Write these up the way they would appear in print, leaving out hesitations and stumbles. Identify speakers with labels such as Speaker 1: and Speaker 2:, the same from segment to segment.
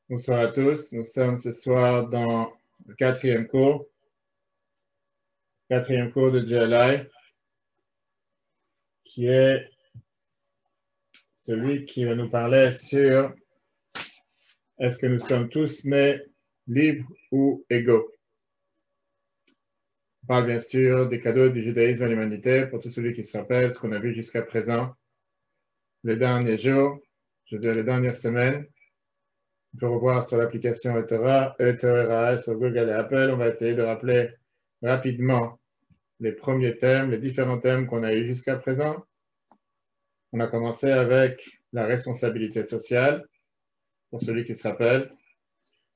Speaker 1: Bonsoir à tous. Nous sommes ce soir dans le quatrième cours de GLI, qui est celui qui va nous parler sur est-ce que nous sommes tous nés libres ou égaux. On parle bien sûr des cadeaux du judaïsme à l'humanité pour tout celui qui se rappelle ce qu'on a vu jusqu'à présent, les derniers jours, je veux dire les dernières semaines. On peut revoir sur l'application eTorah sur Google et Apple. On va essayer de rappeler rapidement les premiers thèmes, les différents thèmes qu'on a eus jusqu'à présent. On a commencé avec la responsabilité sociale, pour celui qui se rappelle.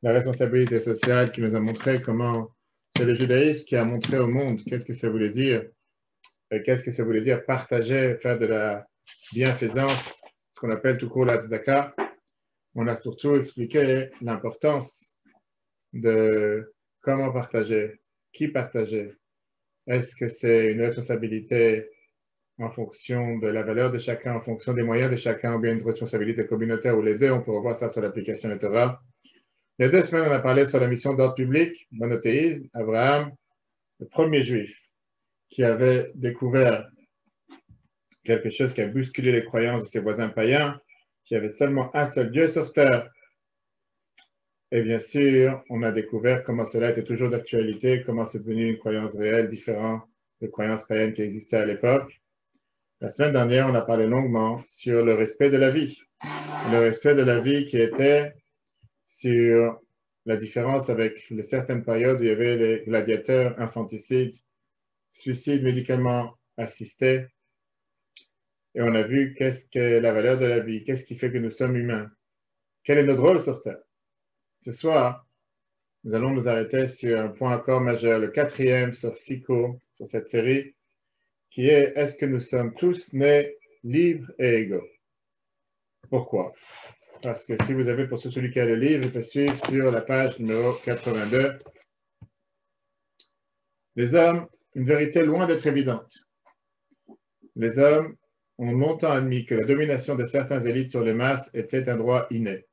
Speaker 1: La responsabilité sociale qui nous a montré comment c'est le judaïsme qui a montré au monde qu'est-ce que ça voulait dire, et qu'est-ce que ça voulait dire partager, faire de la bienfaisance, ce qu'on appelle tout court la tzedaka. On a surtout expliqué l'importance de comment partager, qui partager. Est-ce que c'est une responsabilité en fonction de la valeur de chacun, en fonction des moyens de chacun, ou bien une responsabilité communautaire, ou les deux? On peut revoir ça sur l'application eTorah. Il y a 2 semaines, on a parlé sur la mission d'ordre public, monothéisme, Abraham, le premier juif, qui avait découvert quelque chose qui a bousculé les croyances de ses voisins païens, qui avait seulement un seul Dieu sur terre. Et bien sûr, on a découvert comment cela était toujours d'actualité, comment c'est devenu une croyance réelle, différente des croyances païennes qui existaient à l'époque. La semaine dernière, on a parlé longuement sur le respect de la vie. Le respect de la vie qui était sur la différence avec certaines périodes où il y avait les gladiateurs, infanticides, suicides médicalement assistés. Et on a vu qu'est-ce qu'est la valeur de la vie, qu'est-ce qui fait que nous sommes humains, quel est notre rôle sur Terre. Ce soir, nous allons nous arrêter sur un point encore majeur, le 4e sur 6 cours, sur cette série, qui est est-ce que nous sommes tous nés libres et égaux? Pourquoi? Parce que si vous avez, pour celui qui a le livre, il peut suivre sur la page numéro 82. Les hommes, une vérité loin d'être évidente. Les hommes ont longtemps admis que la domination de certaines élites sur les masses était un droit inné.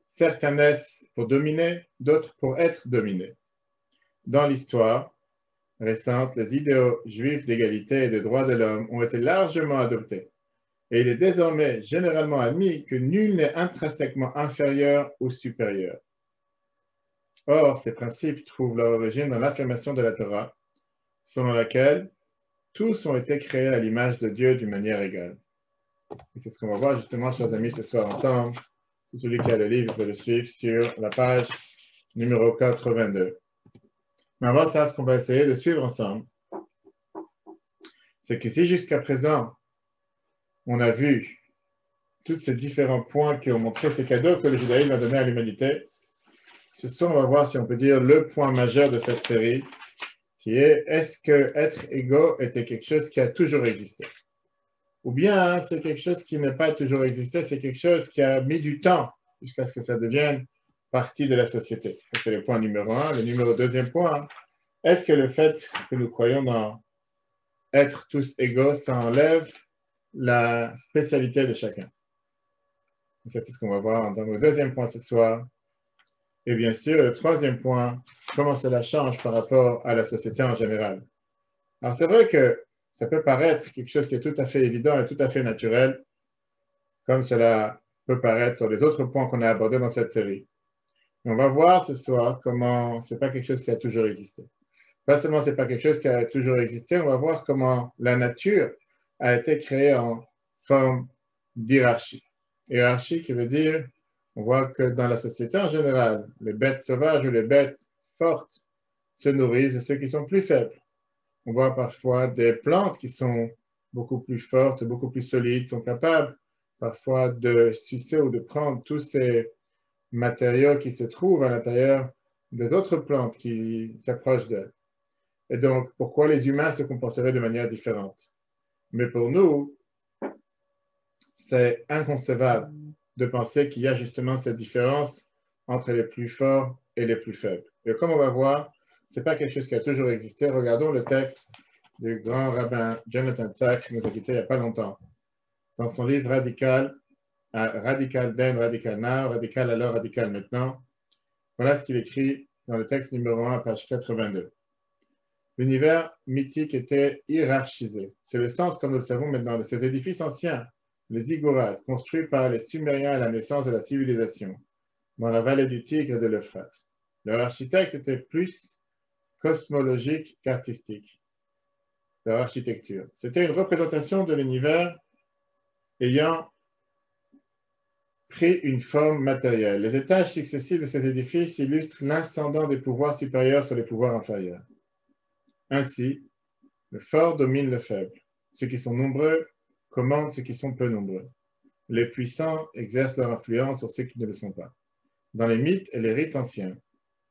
Speaker 1: Certains naissent pour dominer, d'autres pour être dominés. Dans l'histoire récente, les idéaux juifs d'égalité et des droits de l'homme ont été largement adoptés. Et il est désormais généralement admis que nul n'est intrinsèquement inférieur ou supérieur. Or, ces principes trouvent leur origine dans l'affirmation de la Torah, selon laquelle tous ont été créés à l'image de Dieu d'une manière égale. Et c'est ce qu'on va voir justement, chers amis, ce soir ensemble. Celui qui a le livre peut le suivre sur la page numéro 82. Mais avant ça, ce qu'on va essayer de suivre ensemble, c'est que si jusqu'à présent, on a vu tous ces différents points qui ont montré ces cadeaux que le judaïsme a donnés à l'humanité, ce soir, on va voir si on peut dire le point majeur de cette série, qui est est-ce que être égaux était quelque chose qui a toujours existé? Ou bien c'est quelque chose qui n'a pas toujours existé, c'est quelque chose qui a mis du temps jusqu'à ce que ça devienne partie de la société. C'est le point numéro 1. Le numéro 2e point, est-ce que le fait que nous croyons dans être tous égaux, ça enlève la spécialité de chacun? Et ça, c'est ce qu'on va voir dans le 2e point ce soir. Et bien sûr, le 3e point, comment cela change par rapport à la société en général. Alors, c'est vrai que ça peut paraître quelque chose qui est tout à fait évident et tout à fait naturel, comme cela peut paraître sur les autres points qu'on a abordés dans cette série. Mais on va voir ce soir comment c'est pas quelque chose qui a toujours existé. Pas seulement c'est pas quelque chose qui a toujours existé, on va voir comment la nature a été créée en forme d'hierarchie. Hiérarchie qui veut dire, on voit que dans la société en général, les bêtes sauvages ou les bêtes fortes se nourrissent de ceux qui sont plus faibles. On voit parfois des plantes qui sont beaucoup plus fortes, beaucoup plus solides, sont capables parfois de sucer ou de prendre tous ces matériaux qui se trouvent à l'intérieur des autres plantes qui s'approchent d'elles. Et donc, pourquoi les humains se comporteraient de manière différente? Mais pour nous, c'est inconcevable de penser qu'il y a justement cette différence entre les plus forts et les plus faibles. Et comme on va voir, ce n'est pas quelque chose qui a toujours existé. Regardons le texte du grand rabbin Jonathan Sacks qui nous a quittés il n'y a pas longtemps. Dans son livre radical, radical then, radical now, radical alors, radical maintenant. Voilà ce qu'il écrit dans le texte numéro 1, page 82. L'univers mythique était hiérarchisé. C'est le sens, comme nous le savons maintenant, de ces édifices anciens, les ziggourats, construits par les Sumériens à la naissance de la civilisation, dans la vallée du Tigre et de l'Euphrate. Leur architecte était plus cosmologique qu'artistique. Leur architecture. C'était une représentation de l'univers ayant pris une forme matérielle. Les étages successifs de ces édifices illustrent l'ascendant des pouvoirs supérieurs sur les pouvoirs inférieurs. Ainsi, le fort domine le faible. Ceux qui sont nombreux commandent ceux qui sont peu nombreux. Les puissants exercent leur influence sur ceux qui ne le sont pas. Dans les mythes et les rites anciens,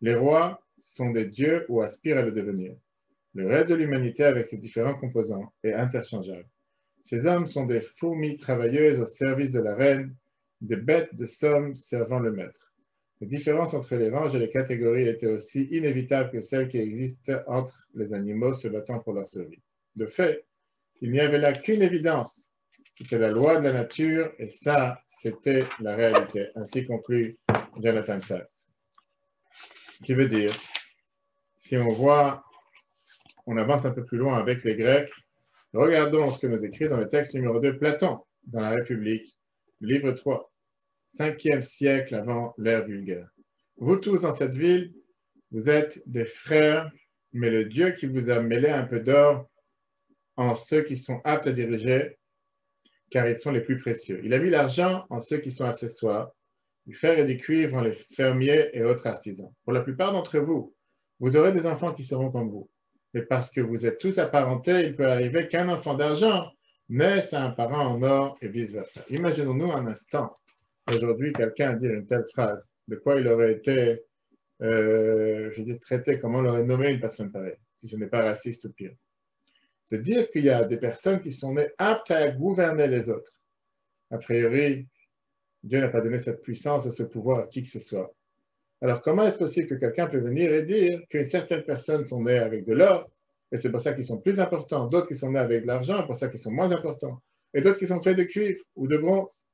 Speaker 1: les rois sont des dieux ou aspirent à le devenir. Le reste de l'humanité, avec ses différents composants, est interchangeable. Ces hommes sont des fourmis travailleuses au service de la reine, des bêtes de somme servant le maître. Les différences entre les ranges et les catégories étaient aussi inévitables que celles qui existent entre les animaux se battant pour leur survie. De fait, il n'y avait là qu'une évidence. C'était la loi de la nature et ça, c'était la réalité. Ainsi conclut Jonathan Sacks. Qui veut dire, si on voit, on avance un peu plus loin avec les Grecs, regardons ce que nous écrit dans le texte numéro 2, Platon, dans la République, livre 3, 5e siècle avant l'ère vulgaire. Vous tous dans cette ville, vous êtes des frères, mais le Dieu qui vous a mêlé un peu d'or en ceux qui sont aptes à diriger, car ils sont les plus précieux. Il a mis l'argent en ceux qui sont accessoires, du fer et du cuivre en les fermiers et autres artisans. Pour la plupart d'entre vous, vous aurez des enfants qui seront comme vous. Mais parce que vous êtes tous apparentés, il peut arriver qu'un enfant d'argent naisse à un parent en or et vice-versa. Imaginons-nous un instant, aujourd'hui, quelqu'un dire une telle phrase, de quoi il aurait été, traité, comment on l'aurait nommé une personne pareille, si ce n'est pas raciste ou pire. C'est dire qu'il y a des personnes qui sont nées aptes à gouverner les autres. A priori, Dieu n'a pas donné cette puissance ou ce pouvoir à qui que ce soit. Alors, comment est-ce possible que quelqu'un peut venir et dire que certaines personnes sont nées avec de l'or, et c'est pour ça qu'ils sont plus importants, d'autres qui sont nés avec de l'argent, pour ça qu'ils sont moins importants, et d'autres qui sont faits de cuivre ou de bronze.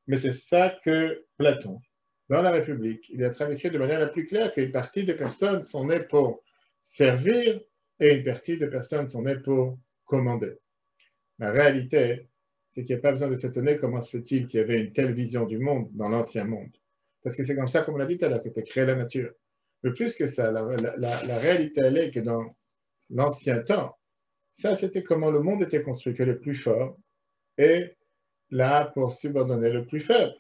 Speaker 1: Mais c'est ça que Platon, dans la République, il a traduit de manière la plus claire qu'une partie des personnes sont nées pour servir et une partie des personnes sont nées pour commander. La réalité, c'est qu'il n'y a pas besoin de s'étonner comment se fait-il qu'il y avait une telle vision du monde dans l'ancien monde. Parce que c'est comme ça, comme on l'a dit tout à l'heure, qu'était créée la nature. Mais plus que ça, la réalité, elle est que dans l'ancien temps, ça, c'était comment le monde était construit, que le plus fort est là pour subordonner le plus faible.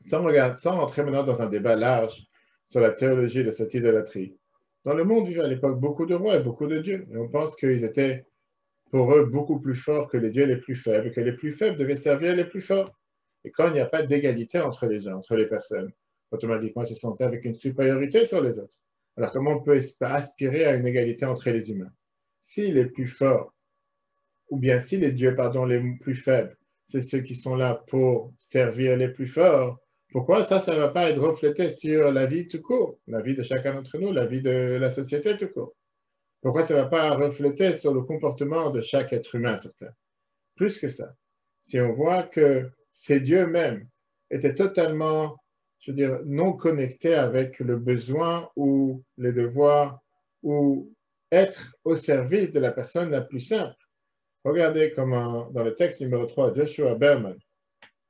Speaker 1: Sans entrer maintenant dans un débat large sur la théologie de cette idolâtrie. Dans le monde vivait à l'époque beaucoup de rois et beaucoup de dieux. Et on pense qu'ils étaient pour eux beaucoup plus forts que les dieux les plus faibles, que les plus faibles devaient servir les plus forts. Et quand il n'y a pas d'égalité entre les gens, entre les personnes, automatiquement, ils se sentaient avec une supériorité sur les autres. Alors, comment on peut aspirer à une égalité entre les humains? Si les plus forts, ou bien si les dieux, les plus faibles, c'est ceux qui sont là pour servir les plus forts, pourquoi ça ne va pas être reflété sur la vie tout court, la vie de chacun d'entre nous, la vie de la société tout court? Pourquoi ça ne va pas refléter sur le comportement de chaque être humain, certain? Plus que ça, si on voit que ces dieux mêmes étaient totalement, non connectés avec le besoin ou les devoirs ou être au service de la personne la plus simple. Regardez comment, dans le texte numéro 3, Joshua Berman,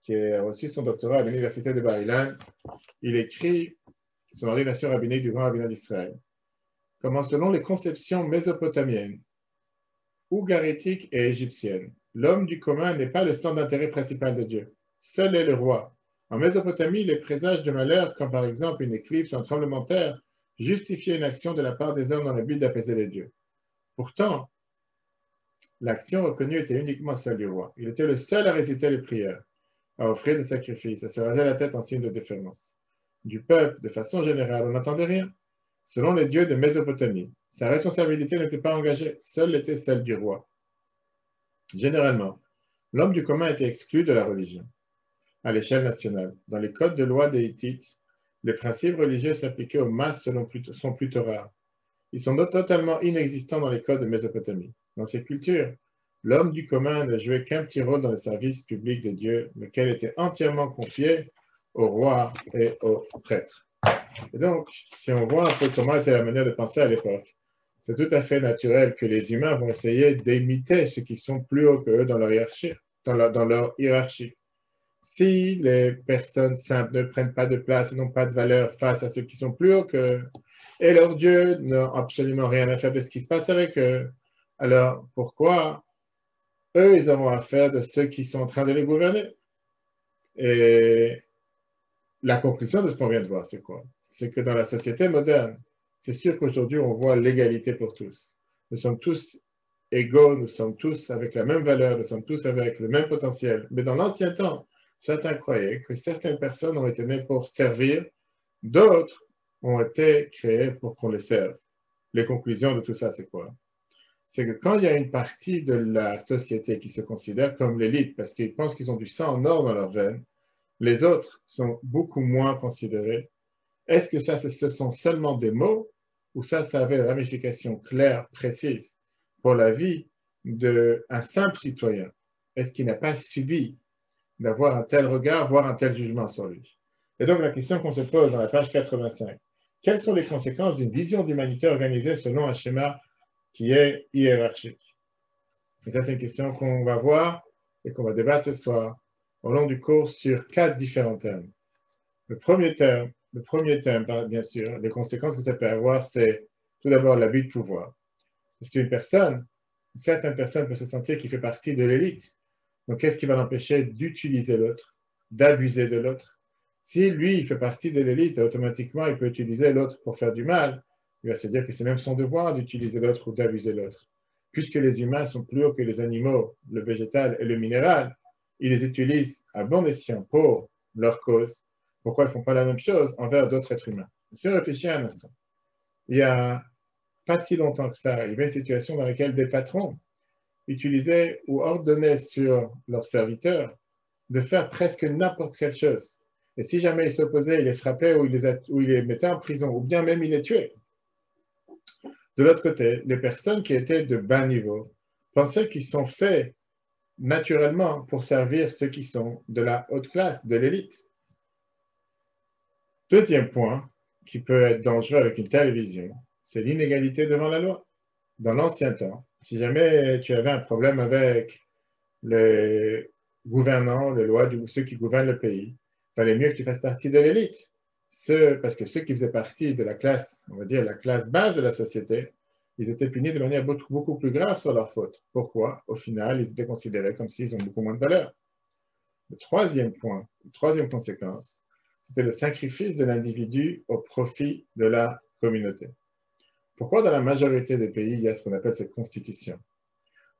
Speaker 1: qui a reçu son doctorat à l'université de Bar-Ilan, il écrit son ordination rabbinique du grand rabbinat d'Israël. Comment, selon les conceptions mésopotamiennes, ougaritiques et égyptiennes, l'homme du commun n'est pas le centre d'intérêt principal de Dieu. Seul est le roi. En Mésopotamie, les présages de malheur, comme par exemple une éclipse ou un tremblement de terre, justifiaient une action de la part des hommes dans le but d'apaiser les dieux. Pourtant, l'action reconnue était uniquement celle du roi. Il était le seul à réciter les prières, à offrir des sacrifices, à se raser la tête en signe de déférence. Du peuple, de façon générale, on n'entendait rien. Selon les dieux de Mésopotamie, sa responsabilité n'était pas engagée, seule était celle du roi. Généralement, l'homme du commun était exclu de la religion. À l'échelle nationale, dans les codes de loi des Hittites, les principes religieux s'appliquaient aux masses sont plutôt rares. Ils sont totalement inexistants dans les codes de Mésopotamie. Dans ces cultures, l'homme du commun ne jouait qu'un petit rôle dans le service public de Dieu, lequel était entièrement confié au roi et aux prêtres. Et donc, si on voit un peu comment était la manière de penser à l'époque, c'est tout à fait naturel que les humains vont essayer d'imiter ceux qui sont plus hauts qu'eux dans leur hiérarchie. Dans leur hiérarchie. Si les personnes simples ne prennent pas de place et n'ont pas de valeur face à ceux qui sont plus hauts qu'eux, et leurs dieux n'ont absolument rien à faire de ce qui se passe avec eux, alors pourquoi eux, ils auront affaire de ceux qui sont en train de les gouverner? Et la conclusion de ce qu'on vient de voir, c'est quoi? C'est que dans la société moderne, c'est sûr qu'aujourd'hui, on voit l'égalité pour tous. Nous sommes tous égaux, nous sommes tous avec la même valeur, nous sommes tous avec le même potentiel. Mais dans l'ancien temps, certains croyaient que certaines personnes ont été nées pour servir, d'autres ont été créées pour qu'on les serve. Les conclusions de tout ça, c'est quoi? C'est que quand il y a une partie de la société qui se considère comme l'élite, parce qu'ils pensent qu'ils ont du sang en or dans leurs veines, les autres sont beaucoup moins considérés. Est-ce que ça, ce sont seulement des mots ou ça avait une ramification claire, précise pour la vie d'un simple citoyen? Est-ce qu'il n'a pas subi d'avoir un tel regard, voire un tel jugement sur lui? Et donc la question qu'on se pose dans la page 85, quelles sont les conséquences d'une vision d'humanité organisée selon un schéma qui est hiérarchique? Et ça, c'est une question qu'on va voir et qu'on va débattre ce soir au long du cours sur 4 différents thèmes. Le premier thème, bien sûr, les conséquences que ça peut avoir, c'est tout d'abord l'abus de pouvoir. Parce qu'une personne, une certaine personne peut se sentir qu'il fait partie de l'élite. Donc, qu'est-ce qui va l'empêcher d'utiliser l'autre, d'abuser de l'autre? Si lui, il fait partie de l'élite, automatiquement, il peut utiliser l'autre pour faire du mal. Il va se dire que c'est même son devoir d'utiliser l'autre ou d'abuser l'autre. Puisque les humains sont plus hauts que les animaux, le végétal et le minéral, ils les utilisent à bon escient pour leur cause. Pourquoi ils ne font pas la même chose envers d'autres êtres humains? Si on réfléchit un instant, il n'y a pas si longtemps que ça, il y avait une situation dans laquelle des patrons utilisaient ou ordonnaient sur leurs serviteurs de faire presque n'importe quelle chose. Et si jamais ils s'opposaient, ils les frappaient ou ils les mettaient en prison, ou bien même ils les tuaient. De l'autre côté, les personnes qui étaient de bas niveau pensaient qu'ils sont faits naturellement pour servir ceux qui sont de la haute classe, de l'élite. Deuxième point qui peut être dangereux avec une telle vision, c'est l'inégalité devant la loi. Dans l'ancien temps, si jamais tu avais un problème avec les gouvernants, les lois, ceux qui gouvernent le pays, il fallait mieux que tu fasses partie de l'élite. Parce que ceux qui faisaient partie de la classe, on va dire la classe base de la société, ils étaient punis de manière beaucoup plus grave sur leurs fautes. Pourquoi? Au final, ils étaient considérés comme s'ils ont beaucoup moins de valeur. Le troisième point, la troisième conséquence, c'était le sacrifice de l'individu au profit de la communauté. Pourquoi dans la majorité des pays, il y a ce qu'on appelle cette constitution?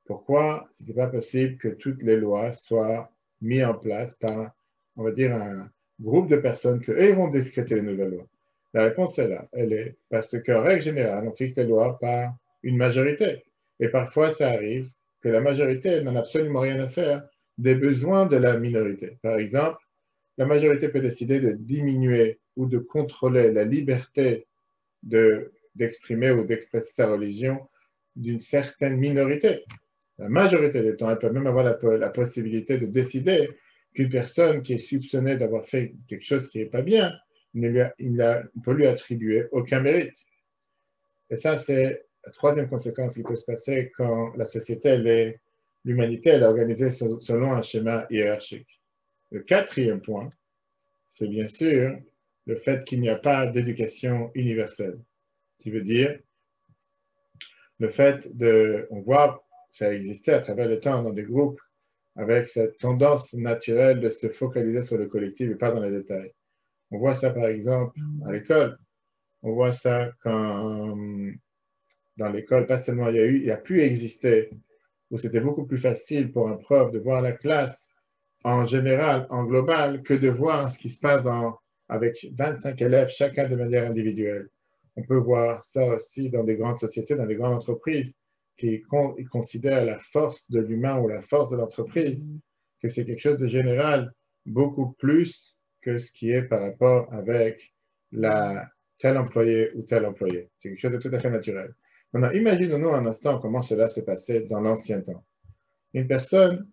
Speaker 1: Pourquoi ce n'était pas possible que toutes les lois soient mises en place par, on va dire, un groupe de personnes que eux vont décréter les nouvelles lois? La réponse est là. Elle est parce qu'en règle générale, on fixe les lois par une majorité. Et parfois, ça arrive que la majorité n'en a absolument rien à faire des besoins de la minorité. Par exemple, la majorité peut décider de diminuer ou de contrôler la liberté d'exprimer ou d'expresser sa religion d'une certaine minorité. La majorité des temps, elle peut même avoir la possibilité de décider qu'une personne qui est soupçonnée d'avoir fait quelque chose qui n'est pas bien, il ne peut lui attribuer aucun mérite. Et ça, c'est la troisième conséquence qui peut se passer quand la société, l'humanité, elle est organisée selon un schéma hiérarchique. Le quatrième point, c'est bien sûr le fait qu'il n'y a pas d'éducation universelle. Qui veut dire le fait on voit, ça a existé à travers le temps dans des groupes avec cette tendance naturelle de se focaliser sur le collectif et pas dans les détails. On voit ça par exemple à l'école. On voit ça quand dans l'école, pas seulement il a pu exister, où c'était beaucoup plus facile pour un prof de voir la classe en général, en global, que de voir ce qui se passe avec 25 élèves, chacun de manière individuelle. On peut voir ça aussi dans des grandes sociétés, dans des grandes entreprises qui considèrent la force de l'humain ou la force de l'entreprise, que c'est quelque chose de général, beaucoup plus que ce qui est par rapport avec tel employé ou tel employé. C'est quelque chose de tout à fait naturel. Maintenant, imaginons-nous un instant comment cela s'est passé dans l'ancien temps. Une personne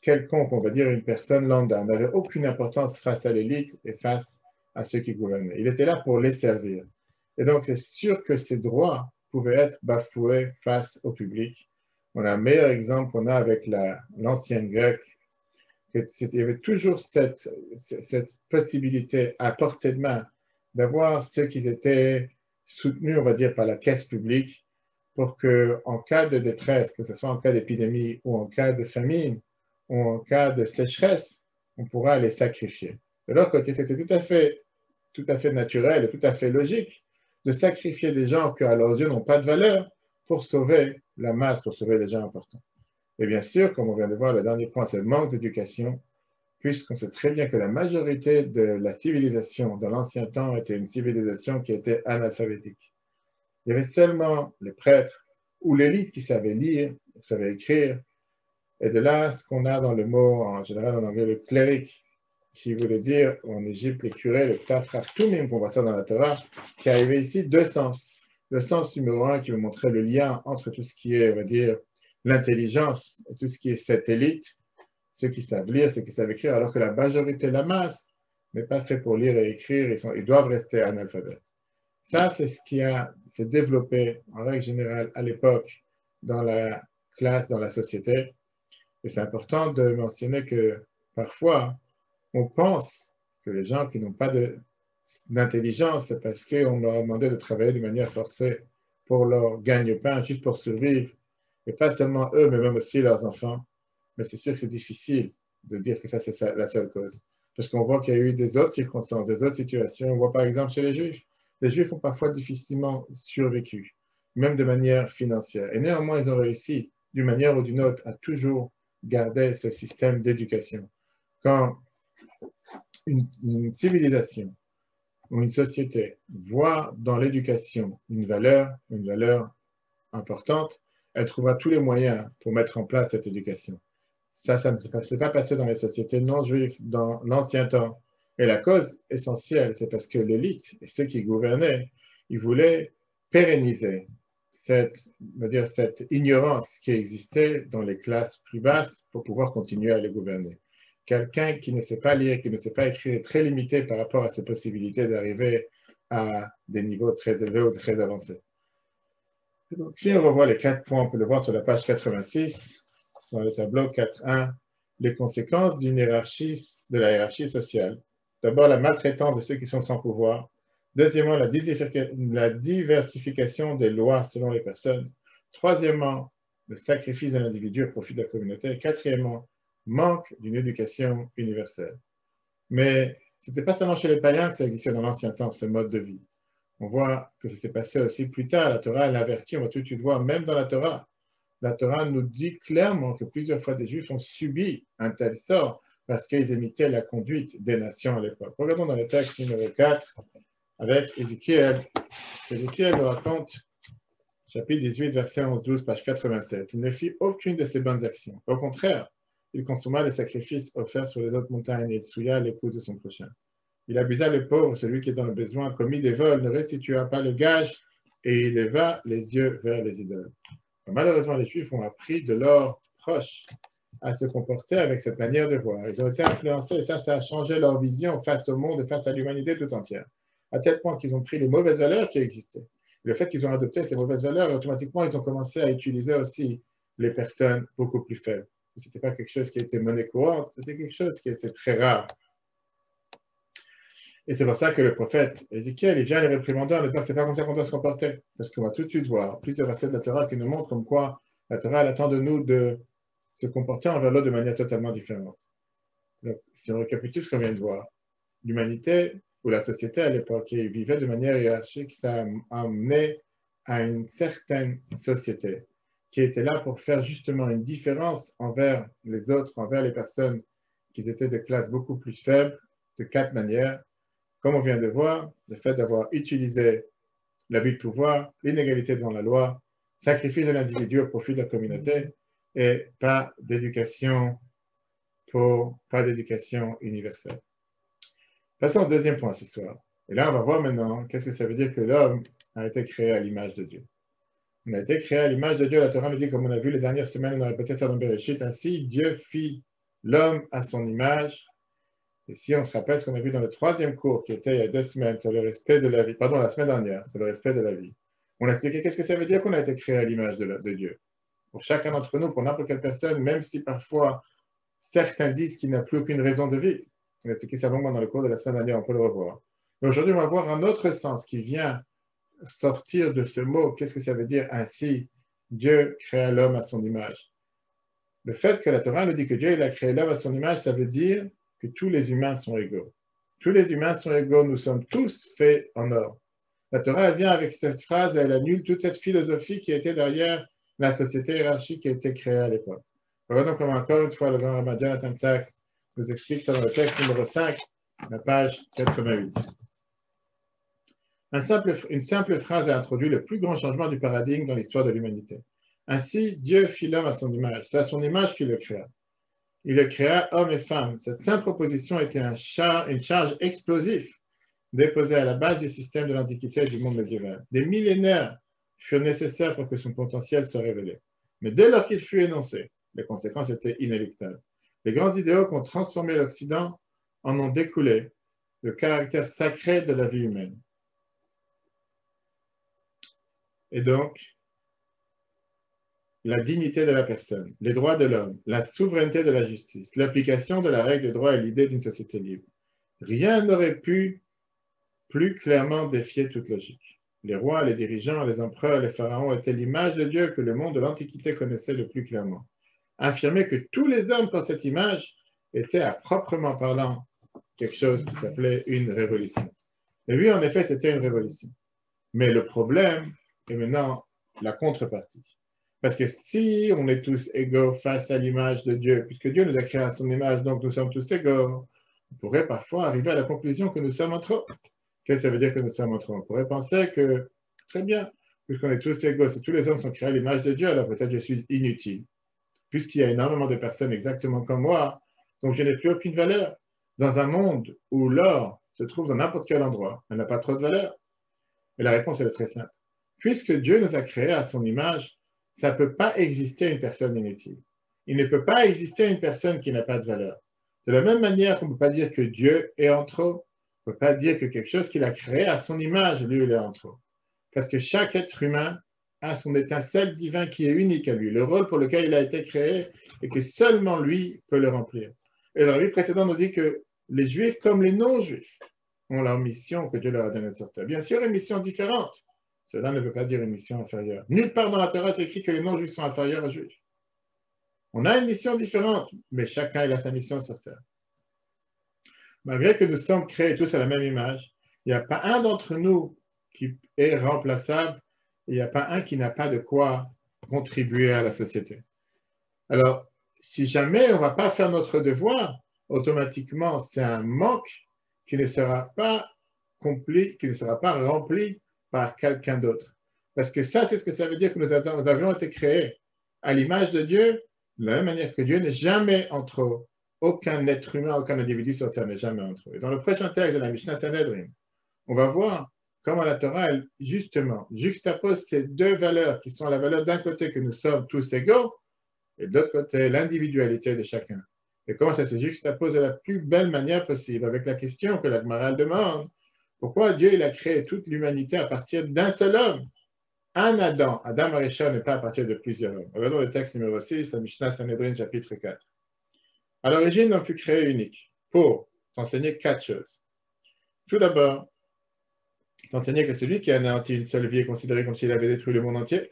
Speaker 1: quelconque, on va dire une personne lambda, n'avait aucune importance face à l'élite et face à ceux qui gouvernaient. Il était là pour les servir. Et donc, c'est sûr que ses droits pouvaient être bafoués face au public. On a un meilleur exemple qu'on a avec l'ancienne grecque, qu'il y avait toujours cette possibilité à portée de main d'avoir ceux qui étaient soutenus, on va dire, par la caisse publique pour qu'en cas de détresse, que ce soit en cas d'épidémie ou en cas de famine ou en cas de sécheresse, on pourra les sacrifier. De leur côté, c'était tout à fait naturel et tout à fait logique de sacrifier des gens qui, à leurs yeux, n'ont pas de valeur pour sauver la masse, pour sauver les gens importants. Et bien sûr, comme on vient de voir, le dernier point, c'est le manque d'éducation, puisqu'on sait très bien que la majorité de la civilisation dans l'ancien temps était une civilisation qui était analphabétique. Il y avait seulement les prêtres ou l'élite qui savait lire, qui savait écrire, et de là, ce qu'on a dans le mot, en général en anglais, le cléric, qui voulait dire en Égypte, les curés, le tafrachtumim, qu'on voit ça dans la Torah, qui arrivait ici deux sens. Le sens numéro un qui veut montrer le lien entre tout ce qui est, on va dire, l'intelligence et tout ce qui est cette élite, ceux qui savent lire, ceux qui savent écrire, alors que la majorité, la masse, n'est pas fait pour lire et écrire, ils doivent rester analphabètes. Ça, c'est ce qui s'est développé en règle générale à l'époque dans la classe, dans la société. Et c'est important de mentionner que parfois, on pense que les gens qui n'ont pas d'intelligence, c'est parce qu'on leur a demandé de travailler de manière forcée pour leur gagne-pain, juste pour survivre. Et pas seulement eux, mais même aussi leurs enfants. Mais c'est sûr que c'est difficile de dire que ça, c'est la seule cause. Parce qu'on voit qu'il y a eu des autres circonstances, des autres situations. On voit par exemple chez les Juifs. Les Juifs ont parfois difficilement survécu, même de manière financière. Et néanmoins, ils ont réussi, d'une manière ou d'une autre, à toujours garder ce système d'éducation. Quand une civilisation ou une société voit dans l'éducation une valeur importante, elle trouvera tous les moyens pour mettre en place cette éducation. Ça ne s'est pas passé dans les sociétés non juives dans l'ancien temps. Et la cause essentielle, c'est parce que l'élite et ceux qui gouvernaient, ils voulaient pérenniser cette ignorance qui existait dans les classes plus basses pour pouvoir continuer à les gouverner. Quelqu'un qui ne sait pas lire, qui ne sait pas écrire est très limité par rapport à ses possibilités d'arriver à des niveaux très élevés ou très avancés. Donc, si on revoit les 4 points, on peut le voir sur la page 86, dans le tableau 4.1, les conséquences de la hiérarchie sociale. D'abord, la maltraitance de ceux qui sont sans pouvoir. Deuxièmement, la diversification des lois selon les personnes. Troisièmement, le sacrifice de l'individu au profit de la communauté. Quatrièmement, manque d'une éducation universelle. Mais ce n'était pas seulement chez les païens que ça existait dans l'ancien temps, ce mode de vie. On voit que ça s'est passé aussi plus tard. La Torah, elle avertit, on va tout de suite voir, même dans la Torah nous dit clairement que plusieurs fois des Juifs ont subi un tel sort parce qu'ils imitaient la conduite des nations à l'époque. Regardons dans le texte numéro 4 avec Ézéchiel. Ézéchiel nous raconte, chapitre 18, verset 11-12, page 87. Il ne fit aucune de ces bonnes actions. Au contraire, il consomma les sacrifices offerts sur les autres montagnes et il souilla l'épouse de son prochain. Il abusa le pauvre, celui qui est dans le besoin, commis des vols, ne restitua pas le gage et il leva les yeux vers les idoles. Malheureusement, les Juifs ont appris de leurs proches à se comporter avec cette manière de voir. Ils ont été influencés et ça a changé leur vision face au monde et face à l'humanité tout entière. À tel point qu'ils ont pris les mauvaises valeurs qui existaient. Le fait qu'ils ont adopté ces mauvaises valeurs, automatiquement, ils ont commencé à utiliser aussi les personnes beaucoup plus faibles. Ce n'était pas quelque chose qui était monnaie courante, c'était quelque chose qui était très rare. Et c'est pour ça que le prophète Ézéchiel, il vient les réprimander en disant que c'est pas comme ça qu'on doit se comporter. Parce qu'on va tout de suite voir plusieurs versets de la Torah qui nous montrent comme quoi la Torah elle attend de nous de se comporter envers l'autre de manière totalement différente. Donc, si on récapitule ce qu'on vient de voir, l'humanité ou la société à l'époque vivait de manière hiérarchique, ça a amené à une certaine société qui était là pour faire justement une différence envers les autres, envers les personnes qui étaient de classe beaucoup plus faible, de 4 manières. Comme on vient de voir, le fait d'avoir utilisé l'abus de pouvoir, l'inégalité devant la loi, sacrifice de l'individu au profit de la communauté et pas d'éducation universelle. Passons au deuxième point ce soir. Et là, on va voir maintenant qu'est-ce que ça veut dire que l'homme a été créé à l'image de Dieu. On a été créé à l'image de Dieu. La Torah nous dit, comme on a vu les dernières semaines, on a répété ça dans Bereshit, ainsi Dieu fit l'homme à son image. Et si on se rappelle ce qu'on a vu dans le troisième cours, qui était il y a 2 semaines, sur le respect de la vie, pardon, la semaine dernière, sur le respect de la vie, on a expliqué qu'est-ce que ça veut dire qu'on a été créé à l'image de Dieu. Pour chacun d'entre nous, pour n'importe quelle personne, même si parfois certains disent qu'il n'a plus aucune raison de vivre. On a expliqué ça longuement dans le cours de la semaine dernière, on peut le revoir. Mais aujourd'hui, on va voir un autre sens qui vient sortir de ce mot. Qu'est-ce que ça veut dire ainsi? Dieu créa l'homme à son image. Le fait que la Torah nous dit que Dieu il a créé l'homme à son image, ça veut dire que tous les humains sont égaux. Tous les humains sont égaux, nous sommes tous faits en or. La Torah elle vient avec cette phrase, elle annule toute cette philosophie qui était derrière la société hiérarchique qui a été créée à l'époque. Regardons comment encore une fois le grand rabbin Jonathan Sachs nous explique ça dans le texte numéro 5, la page 88. Une simple phrase a introduit le plus grand changement du paradigme dans l'histoire de l'humanité. Ainsi, Dieu fit l'homme à son image. C'est à son image qu'il le créa. Il le créa homme et femme. Cette simple proposition était une charge explosive déposée à la base du système de l'Antiquité et du monde médiéval. Des millénaires furent nécessaires pour que son potentiel soit révélé. Mais dès lors qu'il fut énoncé, les conséquences étaient inéluctables. Les grands idéaux qui ont transformé l'Occident en ont découlé le caractère sacré de la vie humaine. Et donc, la dignité de la personne, les droits de l'homme, la souveraineté de la justice, l'application de la règle des droits et l'idée d'une société libre. Rien n'aurait pu plus clairement défier toute logique. Les rois, les dirigeants, les empereurs, les pharaons étaient l'image de Dieu que le monde de l'Antiquité connaissait le plus clairement. Affirmer que tous les hommes par cette image était à proprement parlant quelque chose qui s'appelait une révolution. Et oui, en effet, c'était une révolution. Mais le problème est maintenant la contrepartie. Parce que si on est tous égaux face à l'image de Dieu, puisque Dieu nous a créés à son image, donc nous sommes tous égaux, on pourrait parfois arriver à la conclusion que nous sommes en trop. Qu'est-ce que ça veut dire que nous sommes en trop? On pourrait penser que, très bien, puisqu'on est tous égaux, si tous les hommes sont créés à l'image de Dieu, alors peut-être je suis inutile. Puisqu'il y a énormément de personnes exactement comme moi, donc je n'ai plus aucune valeur. Dans un monde où l'or se trouve dans n'importe quel endroit, elle n'a pas trop de valeur. Et la réponse elle est très simple. Puisque Dieu nous a créés à son image, ça ne peut pas exister une personne inutile. Il ne peut pas exister une personne qui n'a pas de valeur. De la même manière qu'on ne peut pas dire que Dieu est en trop, on ne peut pas dire que quelque chose qu'il a créé à son image, lui, il est en trop. Parce que chaque être humain a son étincelle divin qui est unique à lui, le rôle pour lequel il a été créé et que seulement lui peut le remplir. Et dans la vie précédente, on dit que les juifs comme les non-juifs ont leur mission que Dieu leur a donnée sur terre. Bien sûr, une mission différente. Cela ne veut pas dire une mission inférieure. Nulle part dans la Torah, c'est écrit que les non-juifs sont inférieurs aux juifs. On a une mission différente, mais chacun a sa mission sur terre. Malgré que nous sommes créés tous à la même image, il n'y a pas un d'entre nous qui est remplaçable, et il n'y a pas un qui n'a pas de quoi contribuer à la société. Alors, si jamais on ne va pas faire notre devoir, automatiquement, c'est un manque qui ne sera pas complet, qui ne sera pas rempli par quelqu'un d'autre. Parce que ça, c'est ce que ça veut dire que nous avions été créés à l'image de Dieu, de la même manière que Dieu n'est jamais en trop. Aucun être humain, aucun individu sur terre n'est jamais en trop. Et dans le prochain texte de la Mishnah Sanhedrin, on va voir comment la Torah, elle, justement, juxtapose ces deux valeurs qui sont la valeur d'un côté que nous sommes tous égaux, et de l'autre côté, l'individualité de chacun. Et comment ça se juxtapose de la plus belle manière possible, avec la question que la Gemara demande. Pourquoi Dieu il a créé toute l'humanité à partir d'un seul homme? Un Adam. Adam Arishon n'est pas à partir de plusieurs hommes. Regardons le texte numéro 6, la Mishnah Sanhedrin, chapitre 4. À l'origine, on fut créé unique pour t'enseigner 4 choses. Tout d'abord, t'enseigner que celui qui a anéanti une seule vie est considéré comme s'il avait détruit le monde entier.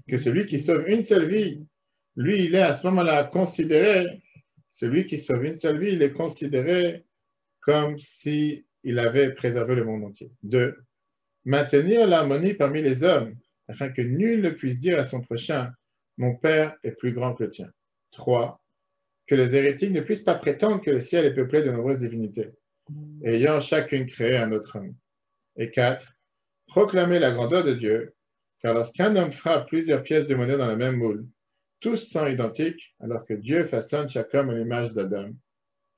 Speaker 1: Que celui qui sauve une seule vie, lui, il est à ce moment-là considéré, celui qui sauve une seule vie, il est considéré comme s'il avait préservé le monde entier. 2. Maintenir l'harmonie parmi les hommes, afin que nul ne puisse dire à son prochain, mon Père est plus grand que le tien. 3. Que les hérétiques ne puissent pas prétendre que le ciel est peuplé de nombreuses divinités, ayant chacune créé un autre homme. Et 4. Proclamer la grandeur de Dieu, car lorsqu'un homme frappe plusieurs pièces de monnaie dans la même moule, tous sont identiques, alors que Dieu façonne chaque homme à l'image d'Adam,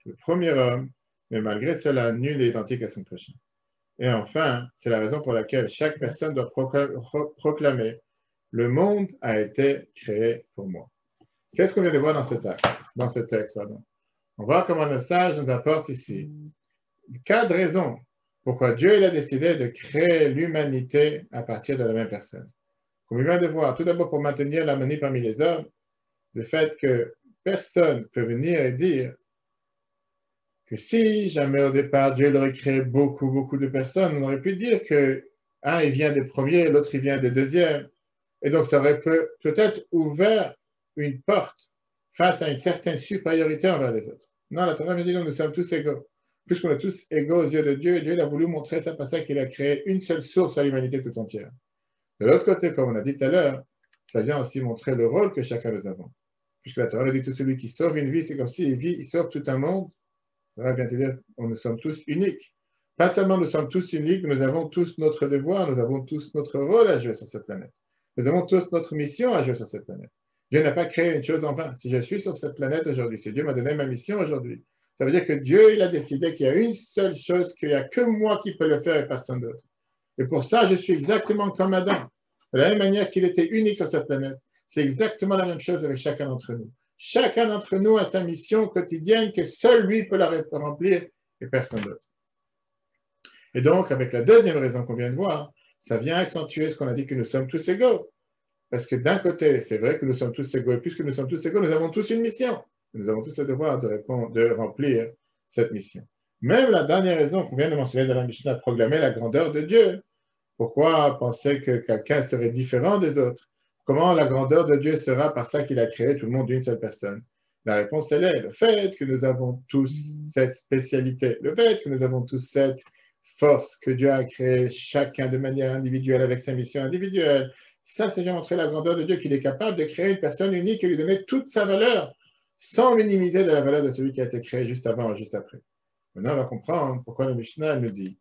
Speaker 1: le premier homme, mais malgré cela, nul n'est identique à son prochain. Et enfin, c'est la raison pour laquelle chaque personne doit proclamer Le monde a été créé pour moi. Qu'est-ce qu'on vient de voir dans ce texte, pardon. On voit comment le sage nous apporte ici 4 raisons pourquoi Dieu il a décidé de créer l'humanité à partir de la même personne. Comme on vient de voir, tout d'abord pour maintenir l'harmonie parmi les hommes, le fait que personne ne peut venir et dire que si jamais au départ Dieu aurait créé beaucoup de personnes, on aurait pu dire que un il vient des premiers, l'autre il vient des deuxièmes. Et donc ça aurait peut-être ouvert une porte face à une certaine supériorité envers les autres. Non, la Torah me dit non, nous sommes tous égaux. Puisqu'on est tous égaux aux yeux de Dieu, Dieu il a voulu montrer ça par ça qu'il a créé une seule source à l'humanité tout entière. De l'autre côté, comme on a dit tout à l'heure, ça vient aussi montrer le rôle que chacun nous avons. Puisque la Torah dit tout celui qui sauve une vie, c'est comme s'il vit, il sauve tout un monde. Ça va bien te dire, nous sommes tous uniques. Pas seulement nous sommes tous uniques, nous avons tous notre devoir, nous avons tous notre rôle à jouer sur cette planète. Nous avons tous notre mission à jouer sur cette planète. Dieu n'a pas créé une chose en vain. Si je suis sur cette planète aujourd'hui, si Dieu m'a donné ma mission aujourd'hui, ça veut dire que Dieu, il a décidé qu'il y a une seule chose, qu'il n'y a que moi qui peux le faire et personne d'autre. Et pour ça, je suis exactement comme Adam. De la même manière qu'il était unique sur cette planète, c'est exactement la même chose avec chacun d'entre nous. Chacun d'entre nous a sa mission quotidienne que seul lui peut la remplir et personne d'autre. Et donc, avec la deuxième raison qu'on vient de voir, ça vient accentuer ce qu'on a dit que nous sommes tous égaux. Parce que d'un côté, c'est vrai que nous sommes tous égaux, et puisque nous sommes tous égaux, nous avons tous une mission. Nous avons tous le devoir de remplir cette mission. Même la dernière raison qu'on vient de mentionner dans la Mishnah, de proclamer la grandeur de Dieu. Pourquoi penser que quelqu'un serait différent des autres? Comment la grandeur de Dieu sera par ça qu'il a créé tout le monde d'une seule personne? La réponse, elle est le fait que nous avons tous cette spécialité, le fait que nous avons tous cette force que Dieu a créée, chacun de manière individuelle avec sa mission individuelle. Ça vient montrer la grandeur de Dieu, qu'il est capable de créer une personne unique et lui donner toute sa valeur, sans minimiser de la valeur de celui qui a été créé juste avant ou juste après. Maintenant, on va comprendre pourquoi le Mishnah nous dit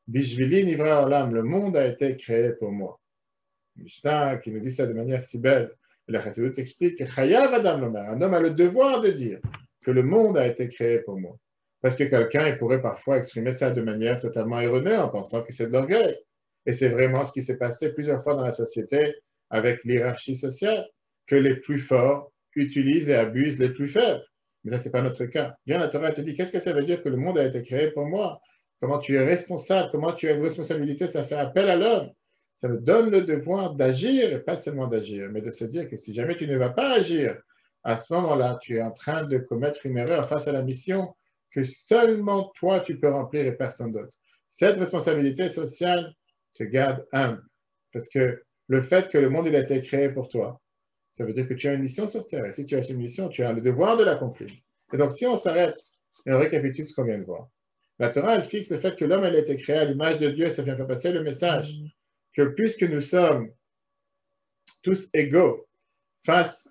Speaker 1: Bishvili nivra olam, le monde a été créé pour moi. Mishnah qui nous dit ça de manière si belle. Et la Chassidut explique que Chayav Adam Lomer, un homme a le devoir de dire que le monde a été créé pour moi. Parce que quelqu'un il pourrait parfois exprimer ça de manière totalement erronée en pensant que c'est de l'orgueil. Et c'est vraiment ce qui s'est passé plusieurs fois dans la société avec l'hierarchie sociale, que les plus forts utilisent et abusent les plus faibles. Mais ça, ce n'est pas notre cas. Bien, la Torah te dit, qu'est-ce que ça veut dire que le monde a été créé pour moi? Comment tu es responsable, comment tu as une responsabilité, ça fait appel à l'homme. Ça me donne le devoir d'agir, et pas seulement d'agir, mais de se dire que si jamais tu ne vas pas agir, à ce moment-là, tu es en train de commettre une erreur face à la mission que seulement toi, tu peux remplir et personne d'autre. Cette responsabilité sociale te garde humble. Parce que le fait que le monde il a été créé pour toi, ça veut dire que tu as une mission sur Terre. Et si tu as une mission, tu as le devoir de l'accomplir. Et donc, si on s'arrête et on récapitule ce qu'on vient de voir, la Torah, elle fixe le fait que l'homme, elle a été créé à l'image de Dieu. Ça vient faire passer le message que puisque nous sommes tous égaux face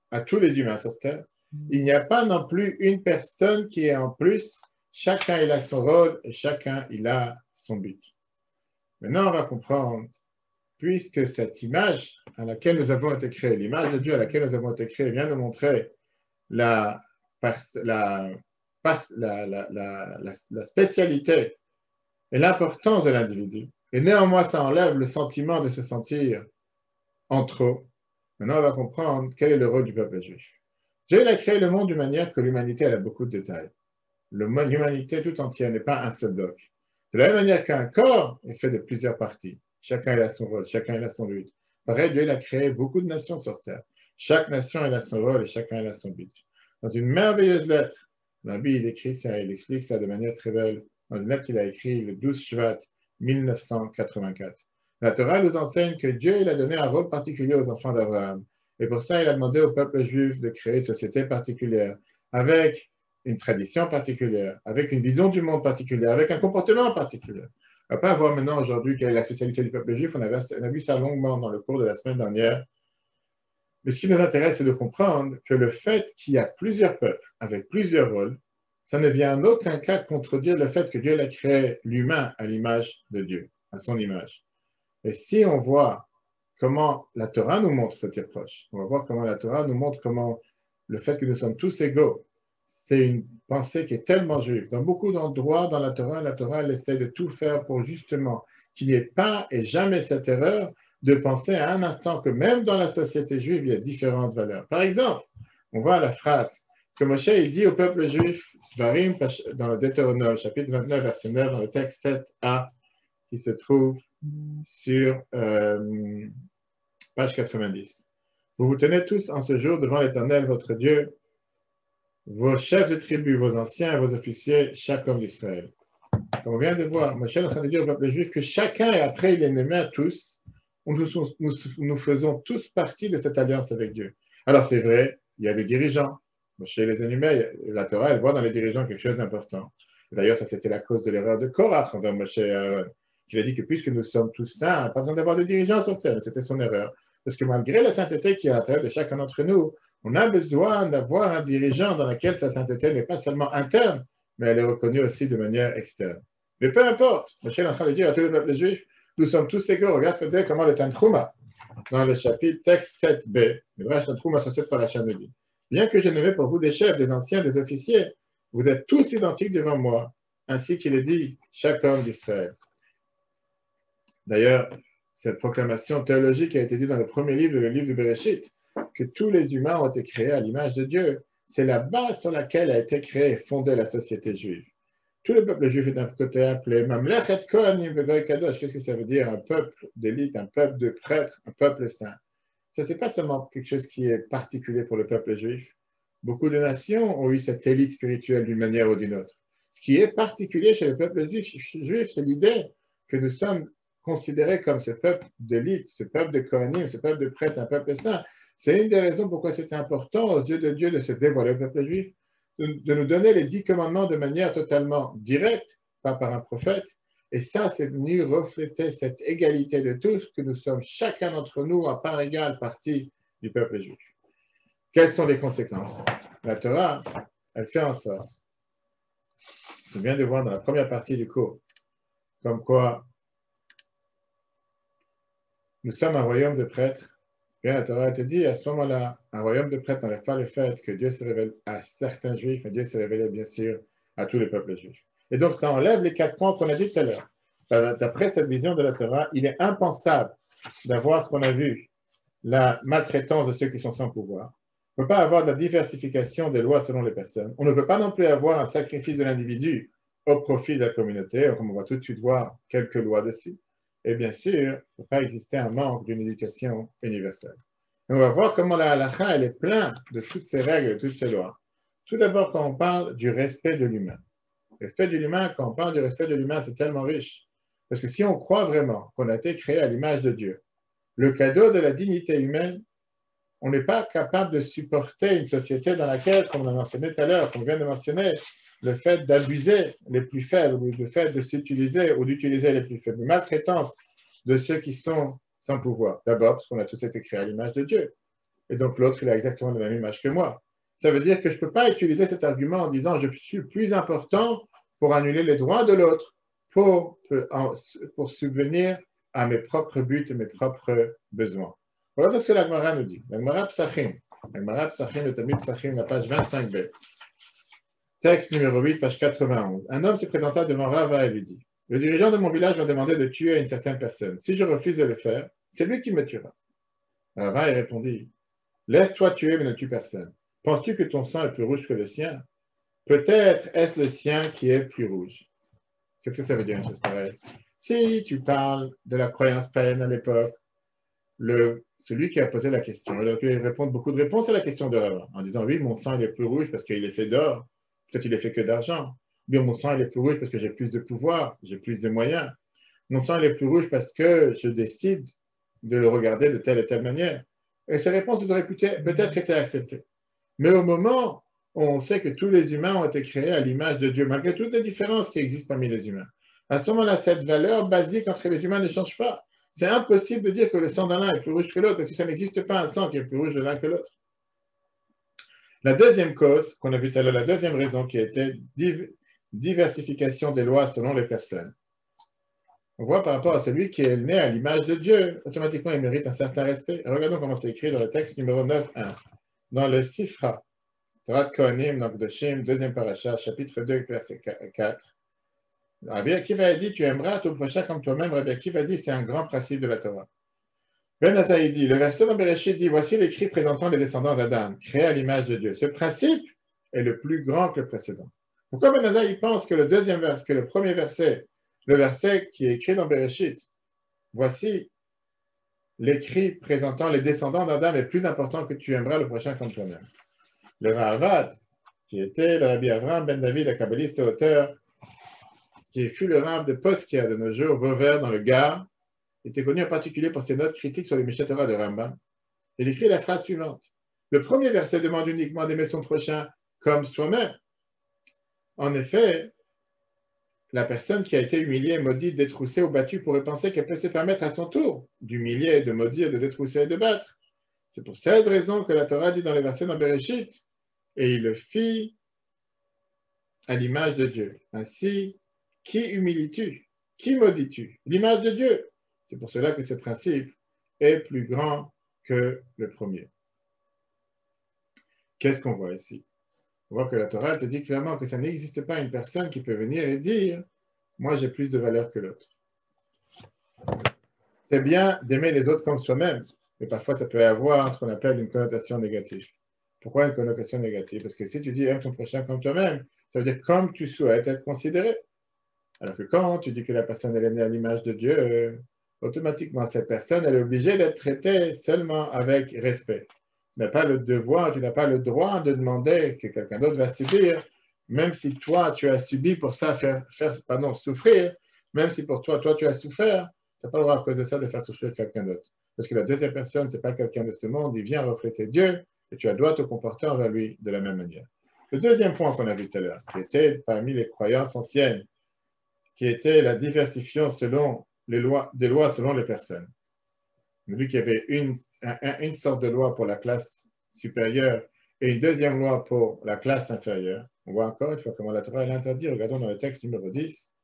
Speaker 1: à tous les humains sur Terre, il n'y a pas non plus une personne qui est en plus. Chacun, il a son rôle et chacun, il a son but. Maintenant, on va comprendre, puisque cette image à laquelle nous avons été créés, l'image de Dieu à laquelle nous avons été créés, vient de montrer la spécialité et l'importance de l'individu. Et néanmoins, ça enlève le sentiment de se sentir en trop. Maintenant, on va comprendre quel est le rôle du peuple juif. Dieu a créé le monde d'une manière que l'humanité a beaucoup de détails. L'humanité tout entière n'est pas un seul bloc. De la même manière qu'un corps est fait de plusieurs parties. Chacun a son rôle, chacun a son but. Pareil, Dieu a créé beaucoup de nations sur Terre. Chaque nation a son rôle et chacun a son but. Dans une merveilleuse lettre, l'Rabbi il écrit ça, il explique ça de manière très belle, dans une lettre qu'il a écrite le 12 Shvat 1984. La Torah nous enseigne que Dieu il a donné un rôle particulier aux enfants d'Abraham. Et pour ça, il a demandé au peuple juif de créer une société particulière, avec une tradition particulière, avec une vision du monde particulière, avec un comportement particulier. On ne va pas voir maintenant aujourd'hui quelle est la spécialité du peuple juif, on a vu ça longuement dans le cours de la semaine dernière. Mais ce qui nous intéresse, c'est de comprendre que le fait qu'il y a plusieurs peuples avec plusieurs rôles, ça ne vient en aucun cas contredire le fait que Dieu a créé l'humain à l'image de Dieu, à son image. Et si on voit comment la Torah nous montre cette approche, on va voir comment la Torah nous montre comment le fait que nous sommes tous égaux, c'est une pensée qui est tellement juive. Dans beaucoup d'endroits dans la Torah elle essaie de tout faire pour justement qu'il n'y ait pas et jamais cette erreur de penser à un instant que même dans la société juive, il y a différentes valeurs. Par exemple, on voit la phrase que Moshe il dit au peuple juif, Varim, dans le Deutéronome, chapitre 29, verset 9, dans le texte 7a, qui se trouve sur page 90. Vous vous tenez tous en ce jour devant l'Éternel, votre Dieu, vos chefs de tribu, vos anciens et vos officiers, chaque homme d'Israël. Comme on vient de voir, Moshe est en train de dire au peuple juif que chacun, et après il est nommé à tous, nous faisons tous partie de cette alliance avec Dieu. Alors c'est vrai, il y a des dirigeants. Moshe les énumère, la Torah, elle voit dans les dirigeants quelque chose d'important. D'ailleurs, ça c'était la cause de l'erreur de Korach envers Moshe et Aaron. Il a dit que puisque nous sommes tous saints, pas besoin d'avoir de dirigeants sur terre. C'était son erreur. Parce que malgré la sainteté qui est à l'intérieur de chacun d'entre nous, on a besoin d'avoir un dirigeant dans lequel sa sainteté n'est pas seulement interne, mais elle est reconnue aussi de manière externe. Mais peu importe, Moshe est en train de dire à tous les peuples juifs, nous sommes tous égaux. Regardez comment le Tanchuma, dans le chapitre texte 7b, le vrai Tanchuma sur cette paracha nous dit, bien que je n'aimais pour vous des chefs, des anciens, des officiers, vous êtes tous identiques devant moi, ainsi qu'il est dit, chaque homme d'Israël. D'ailleurs, cette proclamation théologique a été dite dans le premier livre, le livre de Bereshit, que tous les humains ont été créés à l'image de Dieu. C'est la base sur laquelle a été créée et fondée la société juive. Tout le peuple juif est d'un côté appelé Mamlechet Kohanim Vegoy Kadosh. Qu'est-ce que ça veut dire? Un peuple d'élite, un peuple de prêtres, un peuple saint. Ça, c'est pas seulement quelque chose qui est particulier pour le peuple juif. Beaucoup de nations ont eu cette élite spirituelle d'une manière ou d'une autre. Ce qui est particulier chez le peuple juif, c'est l'idée que nous sommes considérés comme ce peuple d'élite, ce peuple de Kohanim, ce peuple de prêtres, un peuple saint. C'est une des raisons pourquoi c'est important aux yeux de Dieu de se dévoiler au peuple juif, de nous donner les 10 commandements de manière totalement directe, pas par un prophète. Et ça, c'est venu refléter cette égalité de tous, que nous sommes chacun d'entre nous à part égale partie du peuple juif. Quelles sont les conséquences? La Torah, elle fait en sorte, on vient de voir dans la première partie du cours, comme quoi nous sommes un royaume de prêtres. Bien, la Torah te dit, à ce moment-là, un royaume de prêtres n'enlève pas le fait que Dieu se révèle à certains juifs, mais Dieu se révélait bien sûr à tous les peuples juifs. Et donc, ça enlève les 4 points qu'on a dit tout à l'heure. D'après cette vision de la Torah, il est impensable d'avoir ce qu'on a vu, la maltraitance de ceux qui sont sans pouvoir. On ne peut pas avoir de la diversification des lois selon les personnes. On ne peut pas non plus avoir un sacrifice de l'individu au profit de la communauté, comme on va tout de suite voir quelques lois dessus. Et bien sûr, il ne peut pas exister un manque d'une éducation universelle. Et on va voir comment la halakha, elle est pleine de toutes ces règles, de toutes ces lois. Tout d'abord, quand on parle du respect de l'humain. Respect de l'humain, quand on parle du respect de l'humain, c'est tellement riche. Parce que si on croit vraiment qu'on a été créé à l'image de Dieu, le cadeau de la dignité humaine, on n'est pas capable de supporter une société dans laquelle, comme on a mentionné tout à l'heure, comme on vient de mentionner, le fait d'abuser les plus faibles, ou le fait de s'utiliser ou d'utiliser les plus faibles, la maltraitance de ceux qui sont sans pouvoir. D'abord, parce qu'on a tous été créés à l'image de Dieu. Et donc l'autre, il a exactement la même image que moi. Ça veut dire que je ne peux pas utiliser cet argument en disant je suis plus important pour annuler les droits de l'autre, pour subvenir à mes propres buts et mes propres besoins. Voilà ce que la Gemara nous dit. La Gemara Psachim, le Talmud Psachim, la page 25b. Texte numéro 8, page 91. Un homme se présenta devant Rava et lui dit, le dirigeant de mon village m'a demandé de tuer une certaine personne. Si je refuse de le faire, c'est lui qui me tuera. Rava répondit, laisse-toi tuer, mais ne tue personne. Penses-tu que ton sang est plus rouge que le sien? Peut-être est-ce le sien qui est plus rouge. Qu'est-ce que ça veut dire une chose pareille? Si tu parles de la croyance païenne à l'époque, celui qui a posé la question, il aurait pu répondre beaucoup de réponses à la question de Rava, en disant oui, mon sang il est plus rouge parce qu'il est fait d'or, peut-être il est fait que d'argent. Bien, mon sang il est plus rouge parce que j'ai plus de pouvoir, j'ai plus de moyens. Mon sang il est plus rouge parce que je décide de le regarder de telle et telle manière. Et ces réponses auraient peut-être été acceptées. Mais au moment où on sait que tous les humains ont été créés à l'image de Dieu, malgré toutes les différences qui existent parmi les humains, à ce moment-là, cette valeur basique entre les humains ne change pas. C'est impossible de dire que le sang d'un l'un est plus rouge que l'autre, parce que ça n'existe pas un sang qui est plus rouge de l'un que l'autre. La deuxième cause qu'on a vue tout à l'heure, la deuxième raison qui a été diversification des lois selon les personnes. On voit par rapport à celui qui est né à l'image de Dieu, automatiquement il mérite un certain respect. Regardons comment c'est écrit dans le texte numéro 9.1. Dans le Sifra, Torah de Kohanim, donc de Shem, deuxième paracha, chapitre 2, verset 4. Rabbi Akiva a dit, tu aimeras ton prochain comme toi-même. Rabbi Akiva a dit, c'est un grand principe de la Torah. Ben Azaï dit, le verset dans Bereshit dit, voici l'écrit présentant les descendants d'Adam, créés à l'image de Dieu. Ce principe est le plus grand que le précédent. Pourquoi Ben Azaï pense que le deuxième verset, que le premier verset, le verset qui est écrit dans Bereshit, voici l'écrit présentant les descendants d'Adam est plus important que tu aimeras le prochain comme toi-même. Le Ravad, qui était le Rabbi Avraham Ben David, le kabbaliste et auteur, qui fut le Rav de Poskia de nos jours, Vauvert dans le Gard, était connu en particulier pour ses notes critiques sur les Mishneh Torah de Rambam. Il écrit la phrase suivante. Le premier verset demande uniquement d'aimer son prochain comme soi-même. En effet, la personne qui a été humiliée, maudite, détroussée ou battue pourrait penser qu'elle peut se permettre à son tour d'humilier, de maudire, de détrousser et de battre. C'est pour cette raison que la Torah dit dans les versets dans Bereshit, et il le fit à l'image de Dieu. Ainsi, qui humilies-tu? Qui maudis-tu? L'image de Dieu. C'est pour cela que ce principe est plus grand que le premier. Qu'est-ce qu'on voit ici? On voit que la Torah te dit clairement que ça n'existe pas une personne qui peut venir et dire « moi j'ai plus de valeur que l'autre ». C'est bien d'aimer les autres comme soi-même, mais parfois ça peut avoir ce qu'on appelle une connotation négative. Pourquoi une connotation négative? Parce que si tu dis « aime ton prochain comme toi-même », ça veut dire comme tu souhaites être considéré. Alors que quand tu dis que la personne est née à l'image de Dieu, automatiquement cette personne elle est obligée d'être traitée seulement avec respect. Tu n'as pas le devoir, tu n'as pas le droit de demander que quelqu'un d'autre va subir, même si toi tu as subi pour ça souffrir, même si pour toi tu as souffert, tu n'as pas le droit à cause de ça de faire souffrir quelqu'un d'autre. Parce que la deuxième personne, ce n'est pas quelqu'un de ce monde, il vient refléter Dieu et tu dois te comporter envers lui de la même manière. Le deuxième point qu'on a vu tout à l'heure, qui était parmi les croyances anciennes, qui était la diversification selon des lois selon les personnes. On a vu qu'il y avait une sorte de loi pour la classe supérieure et une deuxième loi pour la classe inférieure. On voit encore une fois comment la Torah l'interdit. Regardons dans le texte numéro 10.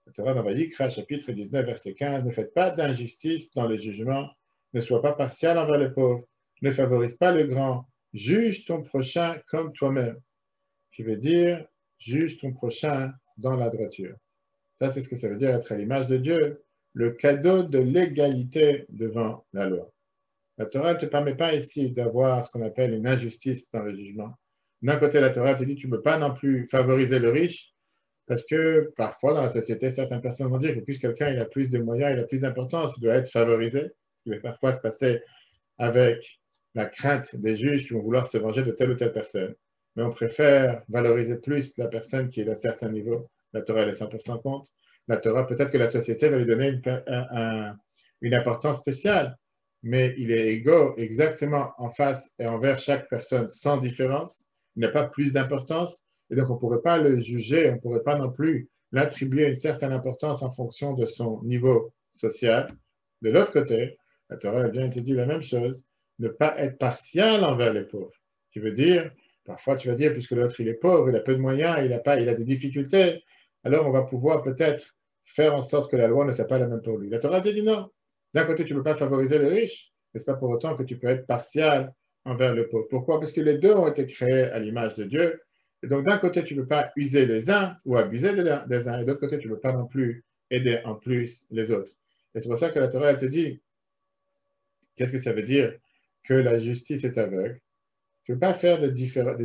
Speaker 1: La Torah dans Vayikra, chapitre 19, verset 15. Ne faites pas d'injustice dans les jugements. Ne sois pas partial envers les pauvres. Ne favorise pas le grand. Juge ton prochain comme toi-même. Qui veut dire, juge ton prochain dans la droiture. Ça, c'est ce que ça veut dire être à l'image de Dieu, le cadeau de l'égalité devant la loi. La Torah ne te permet pas ici d'avoir ce qu'on appelle une injustice dans le jugement. D'un côté, la Torah te dit tu ne peux pas non plus favoriser le riche, parce que parfois dans la société, certaines personnes vont dire que plus quelqu'un a plus de moyens, il a plus d'importance, il doit être favorisé, ce qui va parfois se passer avec la crainte des juges qui vont vouloir se venger de telle ou telle personne. Mais on préfère valoriser plus la personne qui est à un certain niveau. La Torah, elle est 100% contre. La Torah, peut-être que la société va lui donner une importance spéciale, mais il est égaux exactement en face et envers chaque personne sans différence. Il n'a pas plus d'importance et donc on ne pourrait pas le juger, on ne pourrait pas non plus l'attribuer une certaine importance en fonction de son niveau social. De l'autre côté, la Torah vient te dire la même chose, ne pas être partial envers les pauvres. Tu veux dire, parfois tu vas dire, puisque l'autre il est pauvre, il a peu de moyens, il a des difficultés, alors on va pouvoir peut-être faire en sorte que la loi ne soit pas la même pour lui. La Torah te dit non. D'un côté, tu ne peux pas favoriser le riche, mais ce n'est pas pour autant que tu peux être partial envers le pauvre. Pourquoi? Parce que les deux ont été créés à l'image de Dieu. Et donc, d'un côté, tu ne peux pas user les uns ou abuser des uns, et de l'autre côté, tu ne peux pas non plus aider en plus les autres. Et c'est pour ça que la Torah, elle te dit, qu'est-ce que ça veut dire que la justice est aveugle? Tu ne peux pas faire de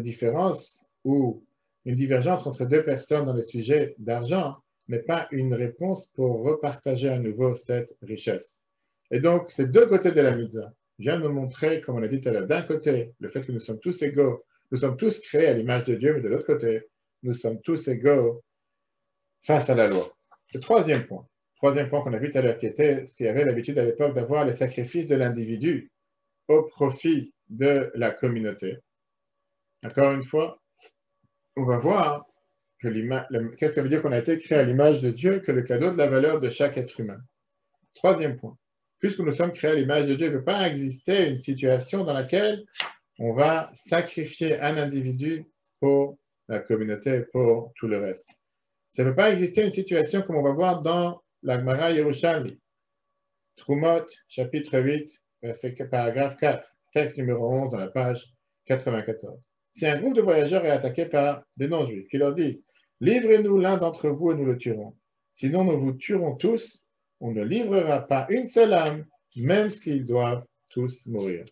Speaker 1: différence ou une divergence entre deux personnes dans le sujet d'argent n'est pas une réponse pour repartager à nouveau cette richesse. Et donc, c'est deux côtés de la mitzvah. Je viens de nous montrer, comme on a dit tout à l'heure, d'un côté, le fait que nous sommes tous égaux, nous sommes tous créés à l'image de Dieu, mais de l'autre côté, nous sommes tous égaux face à la loi. Le troisième point qu'on a vu tout à l'heure, qui était ce qu'il y avait l'habitude à l'époque d'avoir les sacrifices de l'individu au profit de la communauté. Encore une fois, on va voir que qu'est-ce que ça veut dire qu'on a été créé à l'image de Dieu, que le cadeau de la valeur de chaque être humain. Troisième point, puisque nous sommes créés à l'image de Dieu, il ne peut pas exister une situation dans laquelle on va sacrifier un individu pour la communauté, pour tout le reste. Ça ne peut pas exister une situation comme on va voir dans la Gemara Yerushalmi. Trumot, chapitre 8, paragraphe 4, texte numéro 11 dans la page 94. Si un groupe de voyageurs est attaqué par des non-juifs qui leur disent « Livrez-nous l'un d'entre vous et nous le tuerons. Sinon nous vous tuerons tous, on ne livrera pas une seule âme même s'ils doivent tous mourir.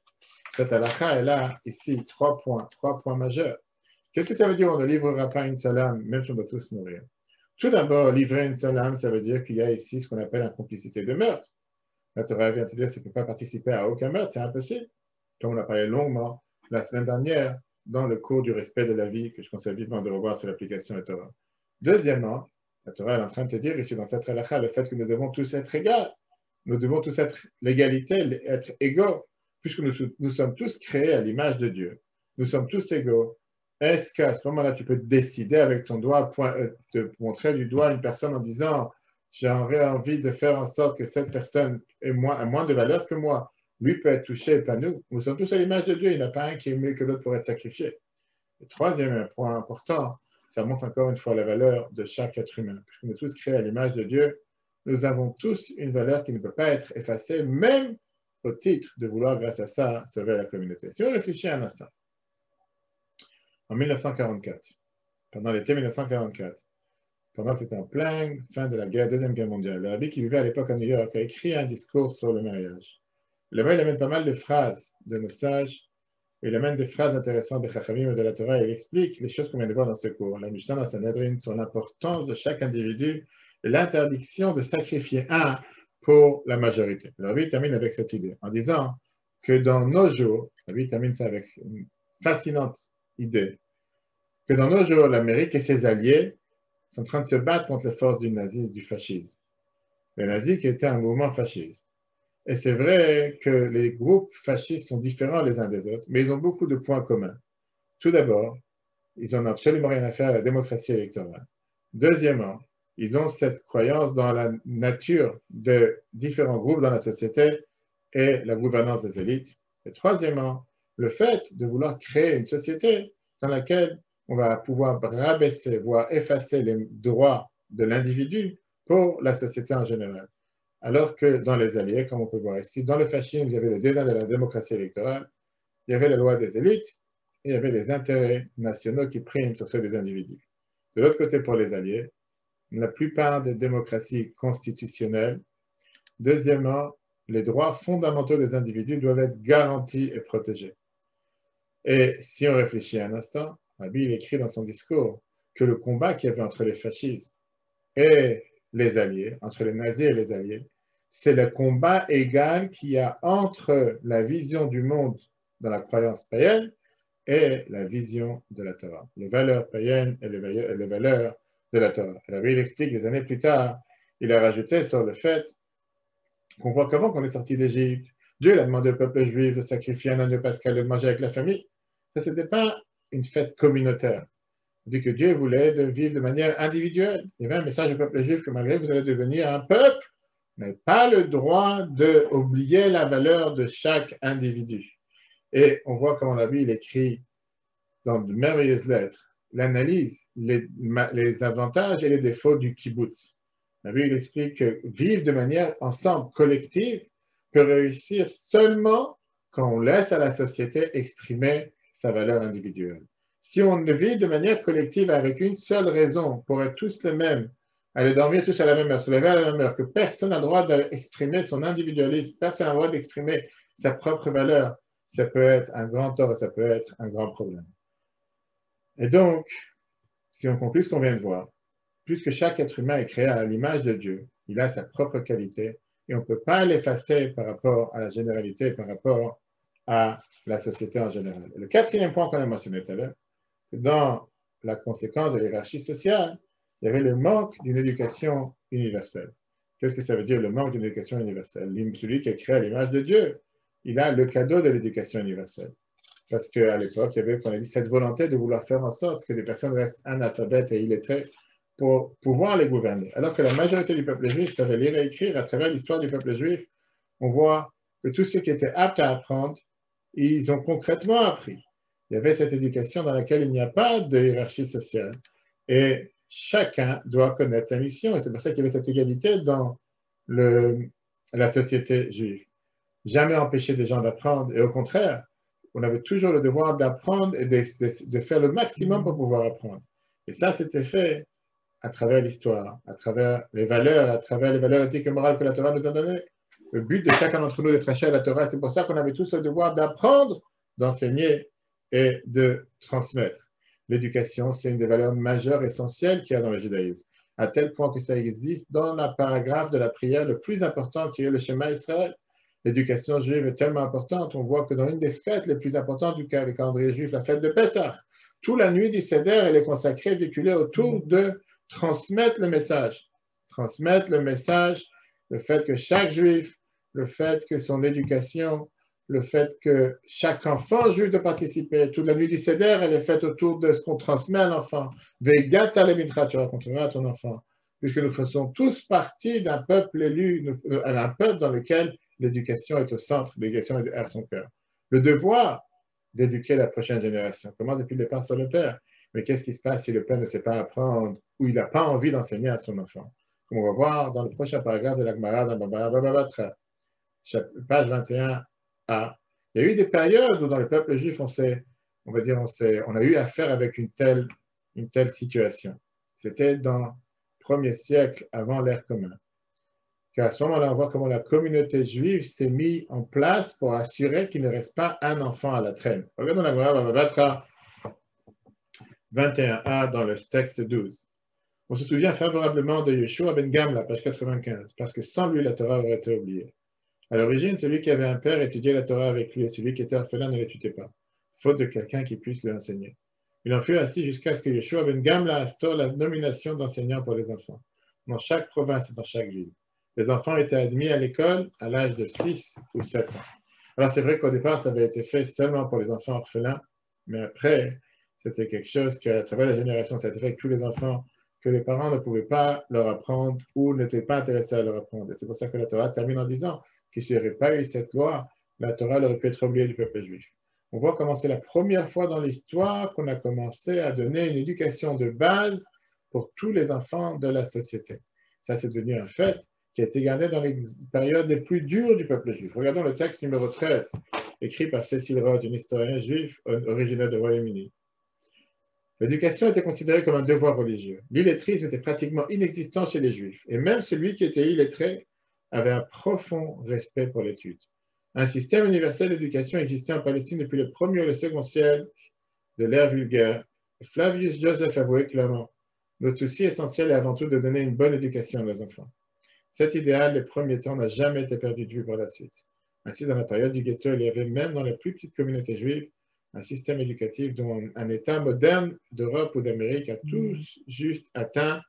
Speaker 1: Cette halakha, elle a ici 3 points majeurs. Qu'est-ce que ça veut dire on ne livrera pas une seule âme, même si on doit tous mourir? Tout d'abord, livrer une seule âme, ça veut dire qu'il y a ici ce qu'on appelle une complicité de meurtre. La Torah vient te dire que ça ne peut pas participer à aucun meurtre, c'est impossible. Comme on l'a parlé longuement la semaine dernière, dans le cours du respect de la vie, que je conseille vivement de revoir sur l'application de la Torah. Deuxièmement, la Torah est en train de te dire ici dans cette halakha le fait que nous devons tous être égaux. Nous devons tous être l'égalité, être égaux, puisque nous sommes tous créés à l'image de Dieu. Nous sommes tous égaux. Est-ce qu'à ce moment-là, tu peux décider avec ton doigt, de montrer du doigt une personne en disant j'aurais envie de faire en sorte que cette personne a moins de valeur que moi. Lui peut être touché, pas nous. Nous sommes tous à l'image de Dieu. Il n'y en a pas un qui est mieux que l'autre pour être sacrifié. Le troisième point important, ça montre encore une fois la valeur de chaque être humain. Puisque nous sommes tous créés à l'image de Dieu, nous avons tous une valeur qui ne peut pas être effacée, même au titre de vouloir, grâce à ça, sauver la communauté. Si on réfléchit un instant, en 1944, pendant l'été 1944, pendant que c'était en pleine fin de la Deuxième Guerre mondiale, le rabbi qui vivait à l'époque à New York a écrit un discours sur le mariage. Là-bas, il amène pas mal de phrases de nos sages, il amène des phrases intéressantes des Chachamim et de la Torah, et il explique les choses qu'on vient de voir dans ce cours. La Mishnah dans Sanhedrin sur l'importance de chaque individu et l'interdiction de sacrifier un pour la majorité. Le rabbi termine avec cette idée, en disant que dans nos jours, le rabbi termine ça avec une fascinante idée, que dans nos jours, l'Amérique et ses alliés sont en train de se battre contre les forces du nazisme et du fascisme. Les nazis qui étaient un mouvement fasciste. Et c'est vrai que les groupes fascistes sont différents les uns des autres, mais ils ont beaucoup de points communs. Tout d'abord, ils n'ont absolument rien à faire à la démocratie électorale. Deuxièmement, ils ont cette croyance dans la nature de différents groupes dans la société et la gouvernance des élites. Et troisièmement, le fait de vouloir créer une société dans laquelle on va pouvoir rabaisser, voire effacer les droits de l'individu pour la société en général. Alors que dans les alliés, comme on peut voir ici, dans le fascisme, il y avait le dédain de la démocratie électorale, il y avait la loi des élites, et il y avait les intérêts nationaux qui priment sur ceux des individus. De l'autre côté, pour les alliés, la plupart des démocraties constitutionnelles, deuxièmement, les droits fondamentaux des individus doivent être garantis et protégés. Et si on réfléchit un instant, Rabbi écrit dans son discours que le combat qu'il y avait entre les fascistes et les alliés, entre les nazis et les alliés, c'est le combat égal qu'il y a entre la vision du monde dans la croyance païenne et la vision de la Torah, les valeurs païennes et les valeurs de la Torah. Alors, il explique des années plus tard, il a rajouté sur le fait qu'on voit qu'avant qu'on est sorti d'Égypte, Dieu a demandé au peuple juif de sacrifier un agneau pascal et de manger avec la famille. Ça, ce n'était pas une fête communautaire. On dit que Dieu voulait de vivre de manière individuelle. Il y avait un message au peuple juif que malgré que vous allez devenir un peuple, vous n'avez pas le droit d'oublier la valeur de chaque individu. Et on voit comment la Bible écrit dans de merveilleuses lettres l'analyse, les avantages et les défauts du kibbutz. La Bible explique que vivre de manière ensemble, collective, peut réussir seulement quand on laisse à la société exprimer sa valeur individuelle. Si on ne vit de manière collective avec une seule raison pour être tous les mêmes, aller dormir tous à la même heure, se lever à la même heure, que personne n'a le droit d'exprimer son individualisme, personne n'a le droit d'exprimer sa propre valeur, ça peut être un grand tort et ça peut être un grand problème. Et donc, si on conclut ce qu'on vient de voir, puisque chaque être humain est créé à l'image de Dieu, il a sa propre qualité et on ne peut pas l'effacer par rapport à la généralité, par rapport à la société en général. Et le quatrième point qu'on a mentionné tout à l'heure, dans la conséquence de l'hierarchie sociale, il y avait le manque d'une éducation universelle. Qu'est-ce que ça veut dire le manque d'une éducation universelle? Celui qui est créé à l'image de Dieu, il a le cadeau de l'éducation universelle. Parce qu'à l'époque, il y avait, comme on a dit, cette volonté de vouloir faire en sorte que des personnes restent analphabètes et illettrées pour pouvoir les gouverner. Alors que la majorité du peuple juif savait lire et écrire, à travers l'histoire du peuple juif, on voit que tous ceux qui étaient aptes à apprendre, ils ont concrètement appris. Il y avait cette éducation dans laquelle il n'y a pas de hiérarchie sociale. Et chacun doit connaître sa mission. Et c'est pour ça qu'il y avait cette égalité dans la société juive. Jamais empêcher des gens d'apprendre. Et au contraire, on avait toujours le devoir d'apprendre et de faire le maximum pour pouvoir apprendre. Et ça, c'était fait à travers l'histoire, à travers les valeurs éthiques et morales que la Torah nous a données. le but de chacun d'entre nous d'être attaché à la Torah. C'est pour ça qu'on avait tous le devoir d'apprendre, d'enseigner et de transmettre. L'éducation, c'est une des valeurs majeures, essentielles qu'il y a dans le judaïsme, à tel point que ça existe dans la paragraphe de la prière le plus important qui est le Shema Israël. L'éducation juive est tellement importante, on voit que dans une des fêtes les plus importantes du calendrier juif, la fête de Pessah, toute la nuit du Seder, elle est consacrée, véhiculée autour de transmettre le message. Transmettre le message, le fait que chaque juif, le fait que son éducation, le fait que chaque enfant juif de participer, toute la nuit du Seder, elle est faite autour de ce qu'on transmet à l'enfant. Vegata le mitra, tu raconteras à ton enfant. Puisque nous faisons tous partie d'un peuple élu, un peuple dans lequel l'éducation est au centre, l'éducation est à son cœur. Le devoir d'éduquer la prochaine génération commence depuis le départ sur le père. Mais qu'est-ce qui se passe si le père ne sait pas apprendre ou il n'a pas envie d'enseigner à son enfant? Comme on va voir dans le prochain paragraphe de la Gemara, dans Bababatra, page 21a. Il y a eu des périodes où dans le peuple juif, on a eu affaire avec une telle situation. C'était dans le 1er siècle avant l'ère commune. Qu'à ce moment-là, on voit comment la communauté juive s'est mise en place pour assurer qu'il ne reste pas un enfant à la traîne. Regardons la Gemara 21a dans le texte 12. On se souvient favorablement de Yeshua ben Gamla, page 95, parce que sans lui, la Torah aurait été oubliée. À l'origine, celui qui avait un père étudiait la Torah avec lui, et celui qui était orphelin ne l'étudiait pas, faute de quelqu'un qui puisse lui enseigner. Il en fut ainsi jusqu'à ce que Yeshua ben Gamla instaure la nomination d'enseignant pour les enfants, dans chaque province et dans chaque ville. Les enfants étaient admis à l'école à l'âge de 6 ou 7 ans. Alors c'est vrai qu'au départ, ça avait été fait seulement pour les enfants orphelins, mais après, c'était quelque chose qu'à travers la génération, ça a été fait avec tous les enfants que les parents ne pouvaient pas leur apprendre ou n'étaient pas intéressés à leur apprendre. Et c'est pour ça que la Torah termine en disant que s'il n'y avait pas eu cette loi, la Torah aurait pu être oubliée du peuple juif. On voit comment c'est la première fois dans l'histoire qu'on a commencé à donner une éducation de base pour tous les enfants de la société. Ça, c'est devenu un fait qui a été gardé dans les périodes les plus dures du peuple juif. Regardons le texte numéro 13, écrit par Cecil Rhodes, un historien juif originaire du Royaume-Uni. L'éducation était considérée comme un devoir religieux. L'illettrisme était pratiquement inexistant chez les Juifs, et même celui qui était illettré avait un profond respect pour l'étude. Un système universel d'éducation existait en Palestine depuis le 1er et le 2e siècle de l'ère vulgaire. Flavius Joseph avouait clairement: notre souci essentiel est avant tout de donner une bonne éducation à nos enfants. Cet idéal, les premiers temps, n'a jamais été perdu de vue par la suite. Ainsi, dans la période du ghetto, il y avait même dans les plus petites communautés juives un système éducatif dont un État moderne d'Europe ou d'Amérique a tous juste atteint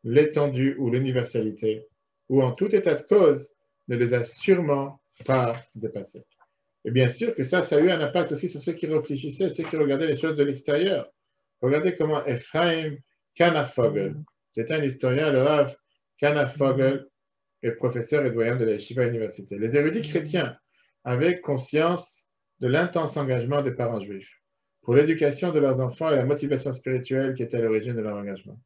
Speaker 1: l'étendue ou l'universalité, ou en tout état de cause, ne les a sûrement pas dépassés. Et bien sûr que ça a eu un impact aussi sur ceux qui réfléchissaient, ceux qui regardaient les choses de l'extérieur. Regardez comment Ephraim Kanafogel, c'était un historien, le Rav Kanafogel, est professeur et doyen de la Yeshiva Université. Les érudits chrétiens avaient conscience de l'intense engagement des parents juifs pour l'éducation de leurs enfants et la motivation spirituelle qui était à l'origine de leur engagement.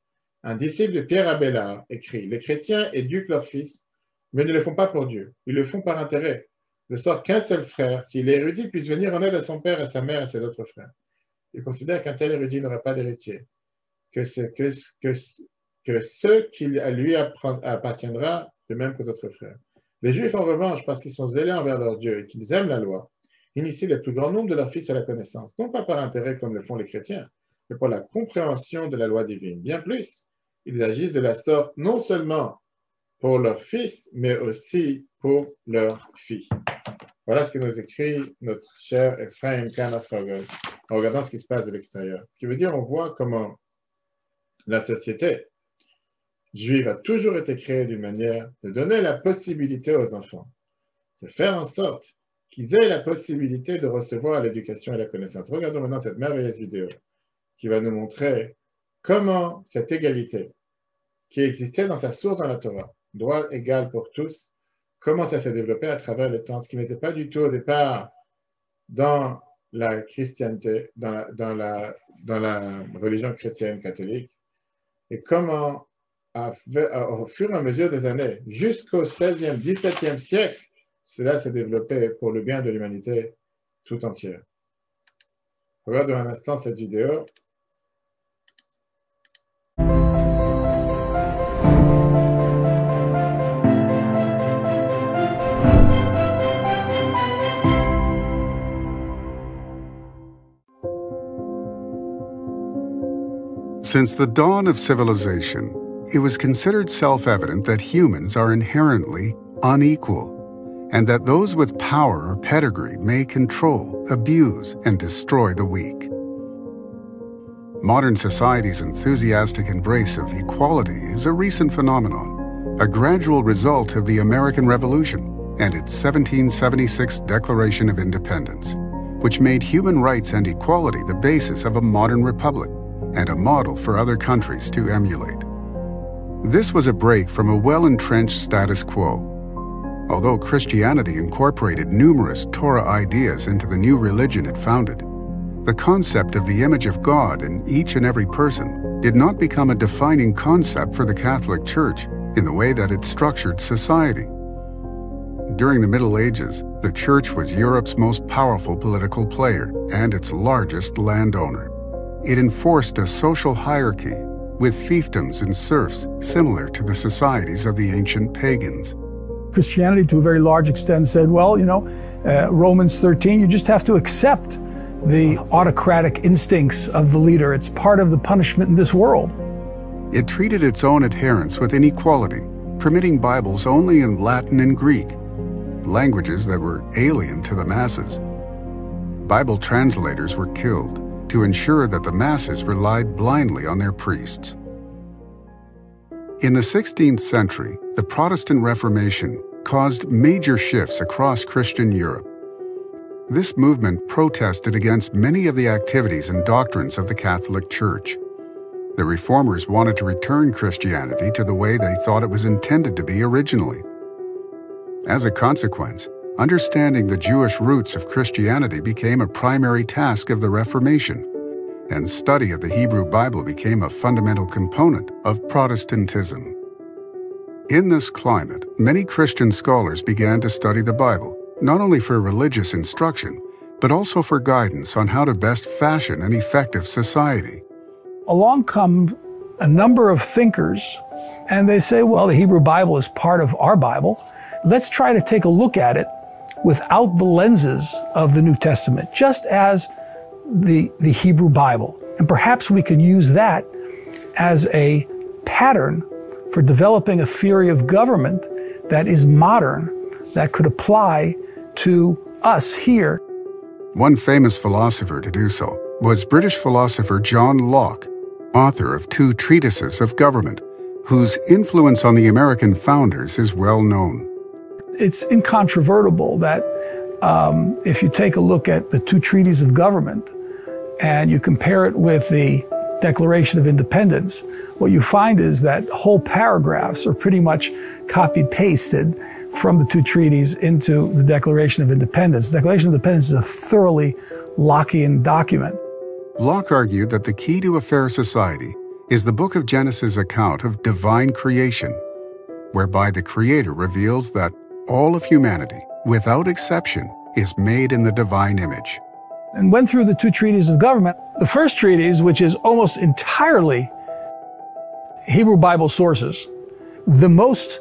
Speaker 1: Un disciple de Pierre Abélard écrit: les chrétiens éduquent leurs fils, mais ne le font pas pour Dieu. Ils le font par intérêt, de sorte qu'un seul frère, s'il est érudit, puisse venir en aide à son père, à sa mère et à ses autres frères. Il considère qu'un tel érudit n'aura pas d'héritier, que ce qui lui appartiendra de même qu'aux autres frères. Les Juifs, en revanche, parce qu'ils sont zélés envers leur Dieu et qu'ils aiment la loi, initient le plus grand nombre de leurs fils à la connaissance, non pas par intérêt comme le font les chrétiens, mais pour la compréhension de la loi divine. Bien plus, ils agissent de la sorte non seulement pour leurs fils, mais aussi pour leurs filles. Voilà ce que nous écrit notre cher Ephraim Kanafogel en regardant ce qui se passe de l'extérieur. Ce qui veut dire, on voit comment la société juive a toujours été créée d'une manière de donner la possibilité aux enfants de faire en sorte qu'ils aient la possibilité de recevoir l'éducation et la connaissance. Regardons maintenant cette merveilleuse vidéo qui va nous montrer comment cette égalité qui existait dans sa source dans la Torah, droit égal pour tous, comment ça s'est développé à travers le temps, ce qui n'était pas du tout au départ dans la chrétienté, dans la religion chrétienne catholique, et comment au fur et à mesure des années, jusqu'au 16e, 17e siècle, cela s'est développé pour le bien de l'humanité tout entière. Regardons un instant cette vidéo.
Speaker 2: Since the dawn of civilization, it was considered self-evident that humans are inherently unequal, and that those with power or pedigree may control, abuse, and destroy the weak. Modern society's enthusiastic embrace of equality is a recent phenomenon, a gradual result of the American Revolution and its 1776 Declaration of Independence, which made human rights and equality the basis of a modern republic and a model for other countries to emulate. This was a break from a well-entrenched status quo. Although Christianity incorporated numerous Torah ideas into the new religion it founded, the concept of the image of God in each and every person did not become a defining concept for the Catholic Church in the way that it structured society. During the Middle Ages, the Church was Europe's most powerful political player and its largest landowner. It enforced a social hierarchy with fiefdoms and serfs similar to the societies of the ancient pagans.
Speaker 3: Christianity, to a very large extent, said, well, Romans 13, you just have to accept the autocratic instincts of the leader. It's part of the punishment in this world.
Speaker 2: It treated its own adherents with inequality, permitting Bibles only in Latin and Greek, languages that were alien to the masses. Bible translators were killed to ensure that the masses relied blindly on their priests. In the 16th century, the Protestant Reformation caused major shifts across Christian Europe. This movement protested against many of the activities and doctrines of the Catholic Church. The Reformers wanted to return Christianity to the way they thought it was intended to be originally. As a consequence, understanding the Jewish roots of Christianity became a primary task of the Reformation, and study of the Hebrew Bible became a fundamental component of Protestantism. In this climate, many Christian scholars began to study the Bible, not only for religious instruction, but also for guidance on how to best fashion an effective society.
Speaker 3: Along come a number of thinkers, and they say, well, the Hebrew Bible is part of our Bible. Let's try to take a look at it without the lenses of the New Testament, just as the Hebrew Bible. And perhaps we could use that as a pattern for developing a theory of government that is modern, that could apply to us here.
Speaker 2: One famous philosopher to do so was British philosopher John Locke, author of 2 treatises of government, whose influence on the American founders is well known.
Speaker 3: It's incontrovertible that if you take a look at the 2 treatises of government and you compare it with the Declaration of Independence, what you find is that whole paragraphs are pretty much copy-pasted from the 2 treaties into the Declaration of Independence. The Declaration of Independence is a thoroughly Lockean document.
Speaker 2: Locke argued that the key to a fair society is the book of Genesis' account of divine creation, whereby the Creator reveals that all of humanity, without exception, is made in the divine image.
Speaker 3: And went through the 2 treatises of government. The first treatise, which is almost entirely Hebrew Bible sources, the most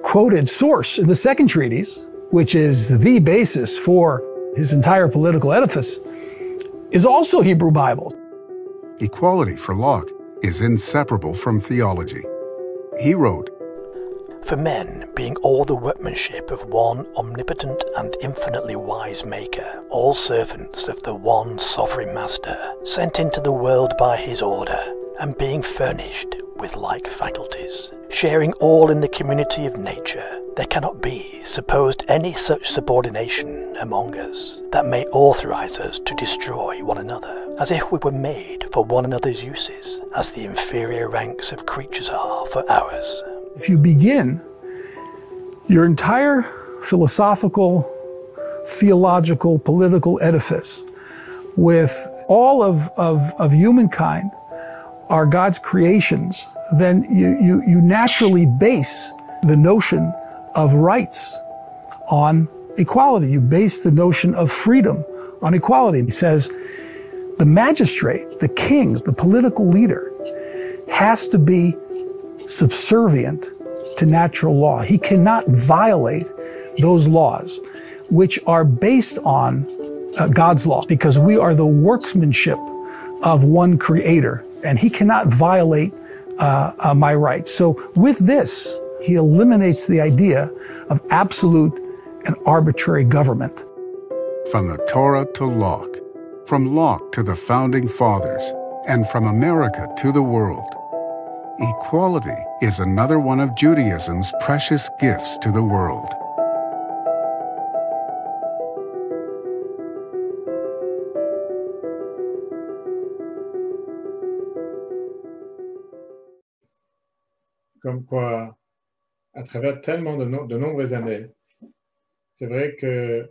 Speaker 3: quoted source in the second treatise, which is the basis for his entire political edifice, is also Hebrew Bible.
Speaker 2: Equality for Locke is inseparable from theology. He wrote,
Speaker 4: "For men, being all the workmanship of one omnipotent and infinitely wise Maker, all servants of the one sovereign Master, sent into the world by his order, and being furnished with like faculties, sharing all in the community of nature, there cannot be supposed any such subordination among us that may authorize us to destroy one another, as if we were made for one another's uses, as the inferior ranks of creatures are for ours."
Speaker 3: If you begin your entire philosophical, theological, political edifice with all of humankind are God's creations, then you naturally base the notion of rights on equality. You base the notion of freedom on equality. He says the magistrate, the king, the political leader has to be subservient to natural law. He cannot violate those laws, which are based on God's law, because we are the workmanship of one Creator. and he cannot violate my rights. So with this, he eliminates the idea of absolute and arbitrary government.
Speaker 2: From the Torah to Locke, from Locke to the Founding Fathers, and from America to the world, equality is another one of Judaism's precious gifts to the world.
Speaker 1: Comme quoi, à travers tellement de nombreuses années, c'est vrai que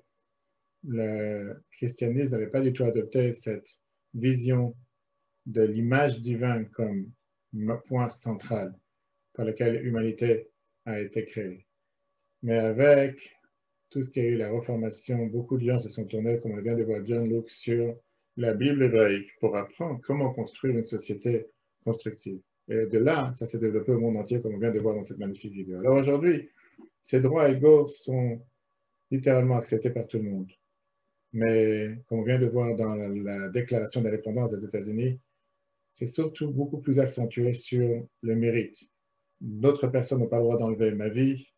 Speaker 1: le christianisme n'avait pas du tout adopté cette vision de l'image divine comme point central par lequel l'humanité a été créée. Mais avec tout ce qui a eu la Réformation, beaucoup de gens se sont tournés, comme on vient de voir John Luke, sur la Bible hébraïque pour apprendre comment construire une société constructive. Et de là, ça s'est développé au monde entier, comme on vient de voir dans cette magnifique vidéo. Alors aujourd'hui, ces droits égaux sont littéralement acceptés par tout le monde. Mais comme on vient de voir dans la Déclaration d'indépendance des États-Unis, c'est surtout beaucoup plus accentué sur le mérite. D'autres personnes n'ont pas le droit d'enlever ma vie,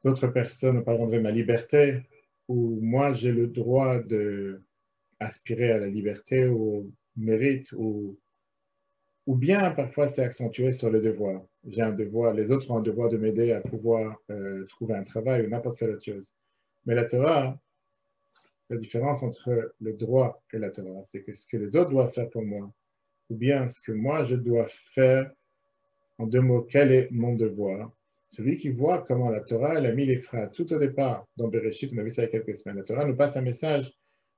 Speaker 1: d'autres personnes n'ont pas le droit d'enlever ma liberté, ou moi j'ai le droit d'aspirer à la liberté ou au mérite, ou bien parfois c'est accentué sur le devoir. J'ai un devoir, les autres ont un devoir de m'aider à pouvoir trouver un travail ou n'importe quelle autre chose. Mais la Torah, la différence entre le droit et la Torah, c'est que ce que les autres doivent faire pour moi, ou bien ce que moi je dois faire, en deux mots, quel est mon devoir. Celui qui voit comment la Torah, elle a mis les phrases tout au départ, dans Bereshit, on a vu ça il y a quelques semaines. La Torah nous passe un message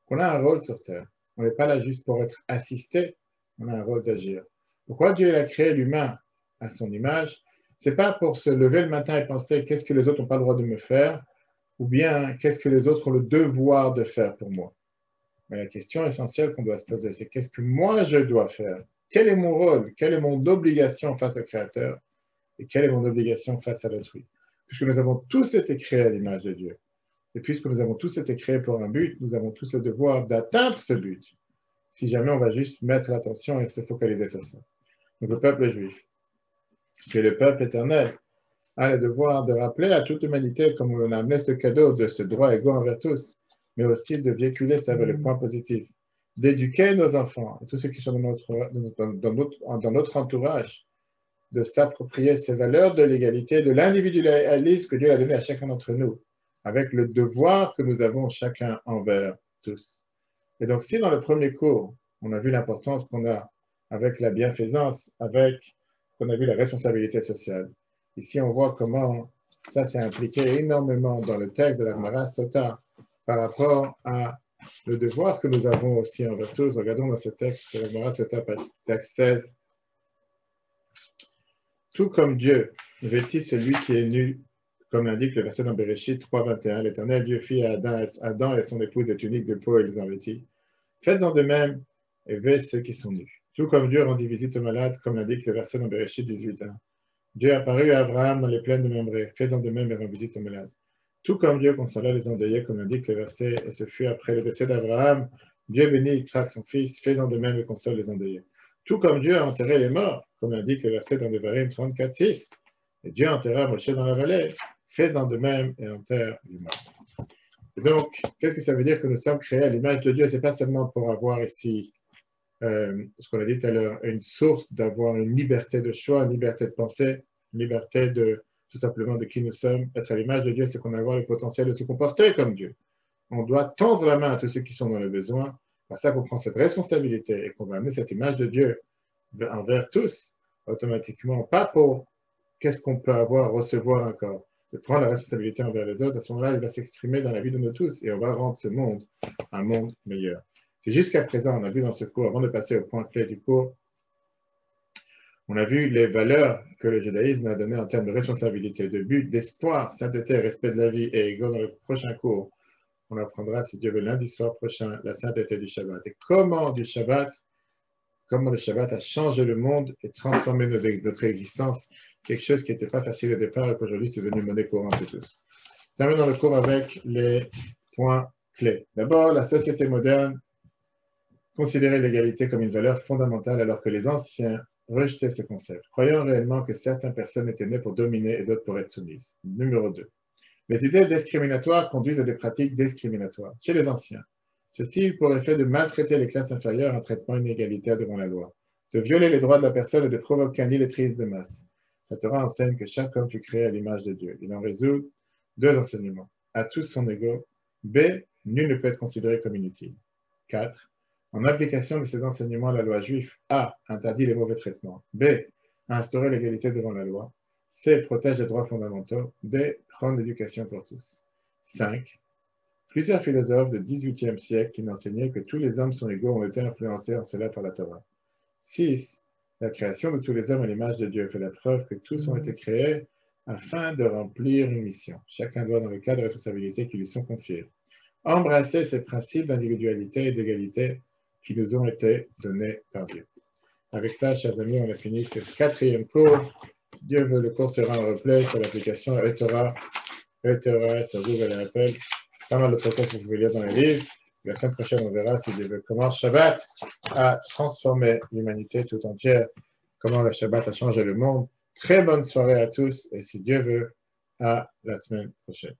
Speaker 1: qu'on a un rôle sur Terre. On n'est pas là juste pour être assisté, on a un rôle d'agir. Pourquoi Dieu a créé l'humain à son image? C'est pas pour se lever le matin et penser qu'est-ce que les autres n'ont pas le droit de me faire, ou bien qu'est-ce que les autres ont le devoir de faire pour moi. Mais la question essentielle qu'on doit se poser, c'est qu'est-ce que moi je dois faire? Quel est mon rôle? Quelle est mon obligation face au Créateur? Et quelle est mon obligation face à l'autrui? Puisque nous avons tous été créés à l'image de Dieu. Et puisque nous avons tous été créés pour un but, nous avons tous le devoir d'atteindre ce but. Si jamais on va juste mettre l'attention et se focaliser sur ça. Donc le peuple juif, qui est le peuple éternel, a le devoir de rappeler à toute l'humanité, comme on a amené ce cadeau de ce droit égaux envers tous, mais aussi de véhiculer ça vers le point positif, d'éduquer nos enfants, et tous ceux qui sont dans notre entourage, de s'approprier ces valeurs de l'égalité, de l'individualisme que Dieu a donné à chacun d'entre nous, avec le devoir que nous avons chacun envers tous. Et donc si dans le premier cours, on a vu l'importance qu'on a avec la bienfaisance, qu'on a vu la responsabilité sociale, ici on voit comment ça s'est impliqué énormément dans le texte de la Gemara Sota par rapport à le devoir que nous avons aussi envers tous. Regardons dans ce texte de la Gemara Sota, texte 16. Tout comme Dieu vêtit celui qui est nu, comme l'indique le verset dans Bereshit 3.21, l'Éternel Dieu fit à Adam et son épouse des tuniques de peau et les en vêtit. Faites-en de même et vêtez ceux qui sont nus. Tout comme Dieu rendit visite aux malades, comme l'indique le verset dans Bereshit 18.1. Dieu apparut à Abraham dans les plaines de Mamré, faisant de même et rend visite aux malades. Tout comme Dieu consola les endeuillés, comme l'indique le verset, et ce fut après le décès d'Abraham, Dieu bénit Yitzhak son fils, faisant de même et console les endeuillés. Tout comme Dieu a enterré les morts, comme l'indique le verset dans Devarim 34.6, et Dieu enterra Moshe dans la vallée, faisant de même et enterre les morts. Et donc, qu'est-ce que ça veut dire que nous sommes créés à l'image de Dieu? C'est pas seulement pour avoir ici, ce qu'on a dit tout à l'heure, une source d'avoir une liberté de choix, une liberté de penser, une liberté de tout simplement de qui nous sommes. Être à l'image de Dieu, c'est qu'on a le potentiel de se comporter comme Dieu. On doit tendre la main à tous ceux qui sont dans le besoin. C'est ça qu'on prend cette responsabilité et qu'on va amener cette image de Dieu envers tous, automatiquement, pas pour qu'est-ce qu'on peut avoir, recevoir encore, de prendre la responsabilité envers les autres. À ce moment-là, il va s'exprimer dans la vie de nous tous et on va rendre ce monde un monde meilleur. C'est jusqu'à présent, on a vu dans ce cours, avant de passer au point clé du cours, on a vu les valeurs que le judaïsme a données en termes de responsabilité, de but, d'espoir, sainteté, respect de la vie et égaux. Dans le prochain cours, on apprendra, si Dieu veut, lundi soir prochain, la sainteté du Shabbat. Et comment le Shabbat a changé le monde et transformé notre existence, quelque chose qui n'était pas facile au départ et qu'aujourd'hui c'est devenu monnaie courante de tous. On termine dans le cours avec les points clés. D'abord, la société moderne considéraient l'égalité comme une valeur fondamentale alors que les anciens rejetaient ce concept, croyant réellement que certaines personnes étaient nées pour dominer et d'autres pour être soumises. Numéro 2. Les idées discriminatoires conduisent à des pratiques discriminatoires chez les anciens. Ceci eut pour effet de maltraiter les classes inférieures en traitement inégalitaire devant la loi, de violer les droits de la personne et de provoquer un illetrisme de masse. La Torah enseigne que chaque homme fut créé à l'image de Dieu. Il en résulte 2 enseignements. À tous son égaux. B. Nul ne peut être considéré comme inutile. 4. En application de ces enseignements, la loi juive A. Interdit les mauvais traitements. B. A instauré l'égalité devant la loi. C. Protège les droits fondamentaux. D. Prône l'éducation pour tous. 5. Plusieurs philosophes du XVIIIe siècle qui n'enseignaient que tous les hommes sont égaux ont été influencés en cela par la Torah. 6. La création de tous les hommes à l'image de Dieu fait la preuve que tous ont été créés afin de remplir une mission. Chacun doit, dans le cadre de responsabilités qui lui sont confiées, embrasser ces principes d'individualité et d'égalité qui nous ont été donnés par Dieu. Avec ça, chers amis, on a fini ce 4e cours. Si Dieu veut, le cours sera en replay sur l'application eTorah, sur Google et Apple. Pas mal d'autres choses que vous pouvez lire dans les livres. La semaine prochaine, on verra si Dieu veut comment Shabbat a transformé l'humanité tout entière, comment le Shabbat a changé le monde. Très bonne soirée à tous et si Dieu veut, à la semaine prochaine.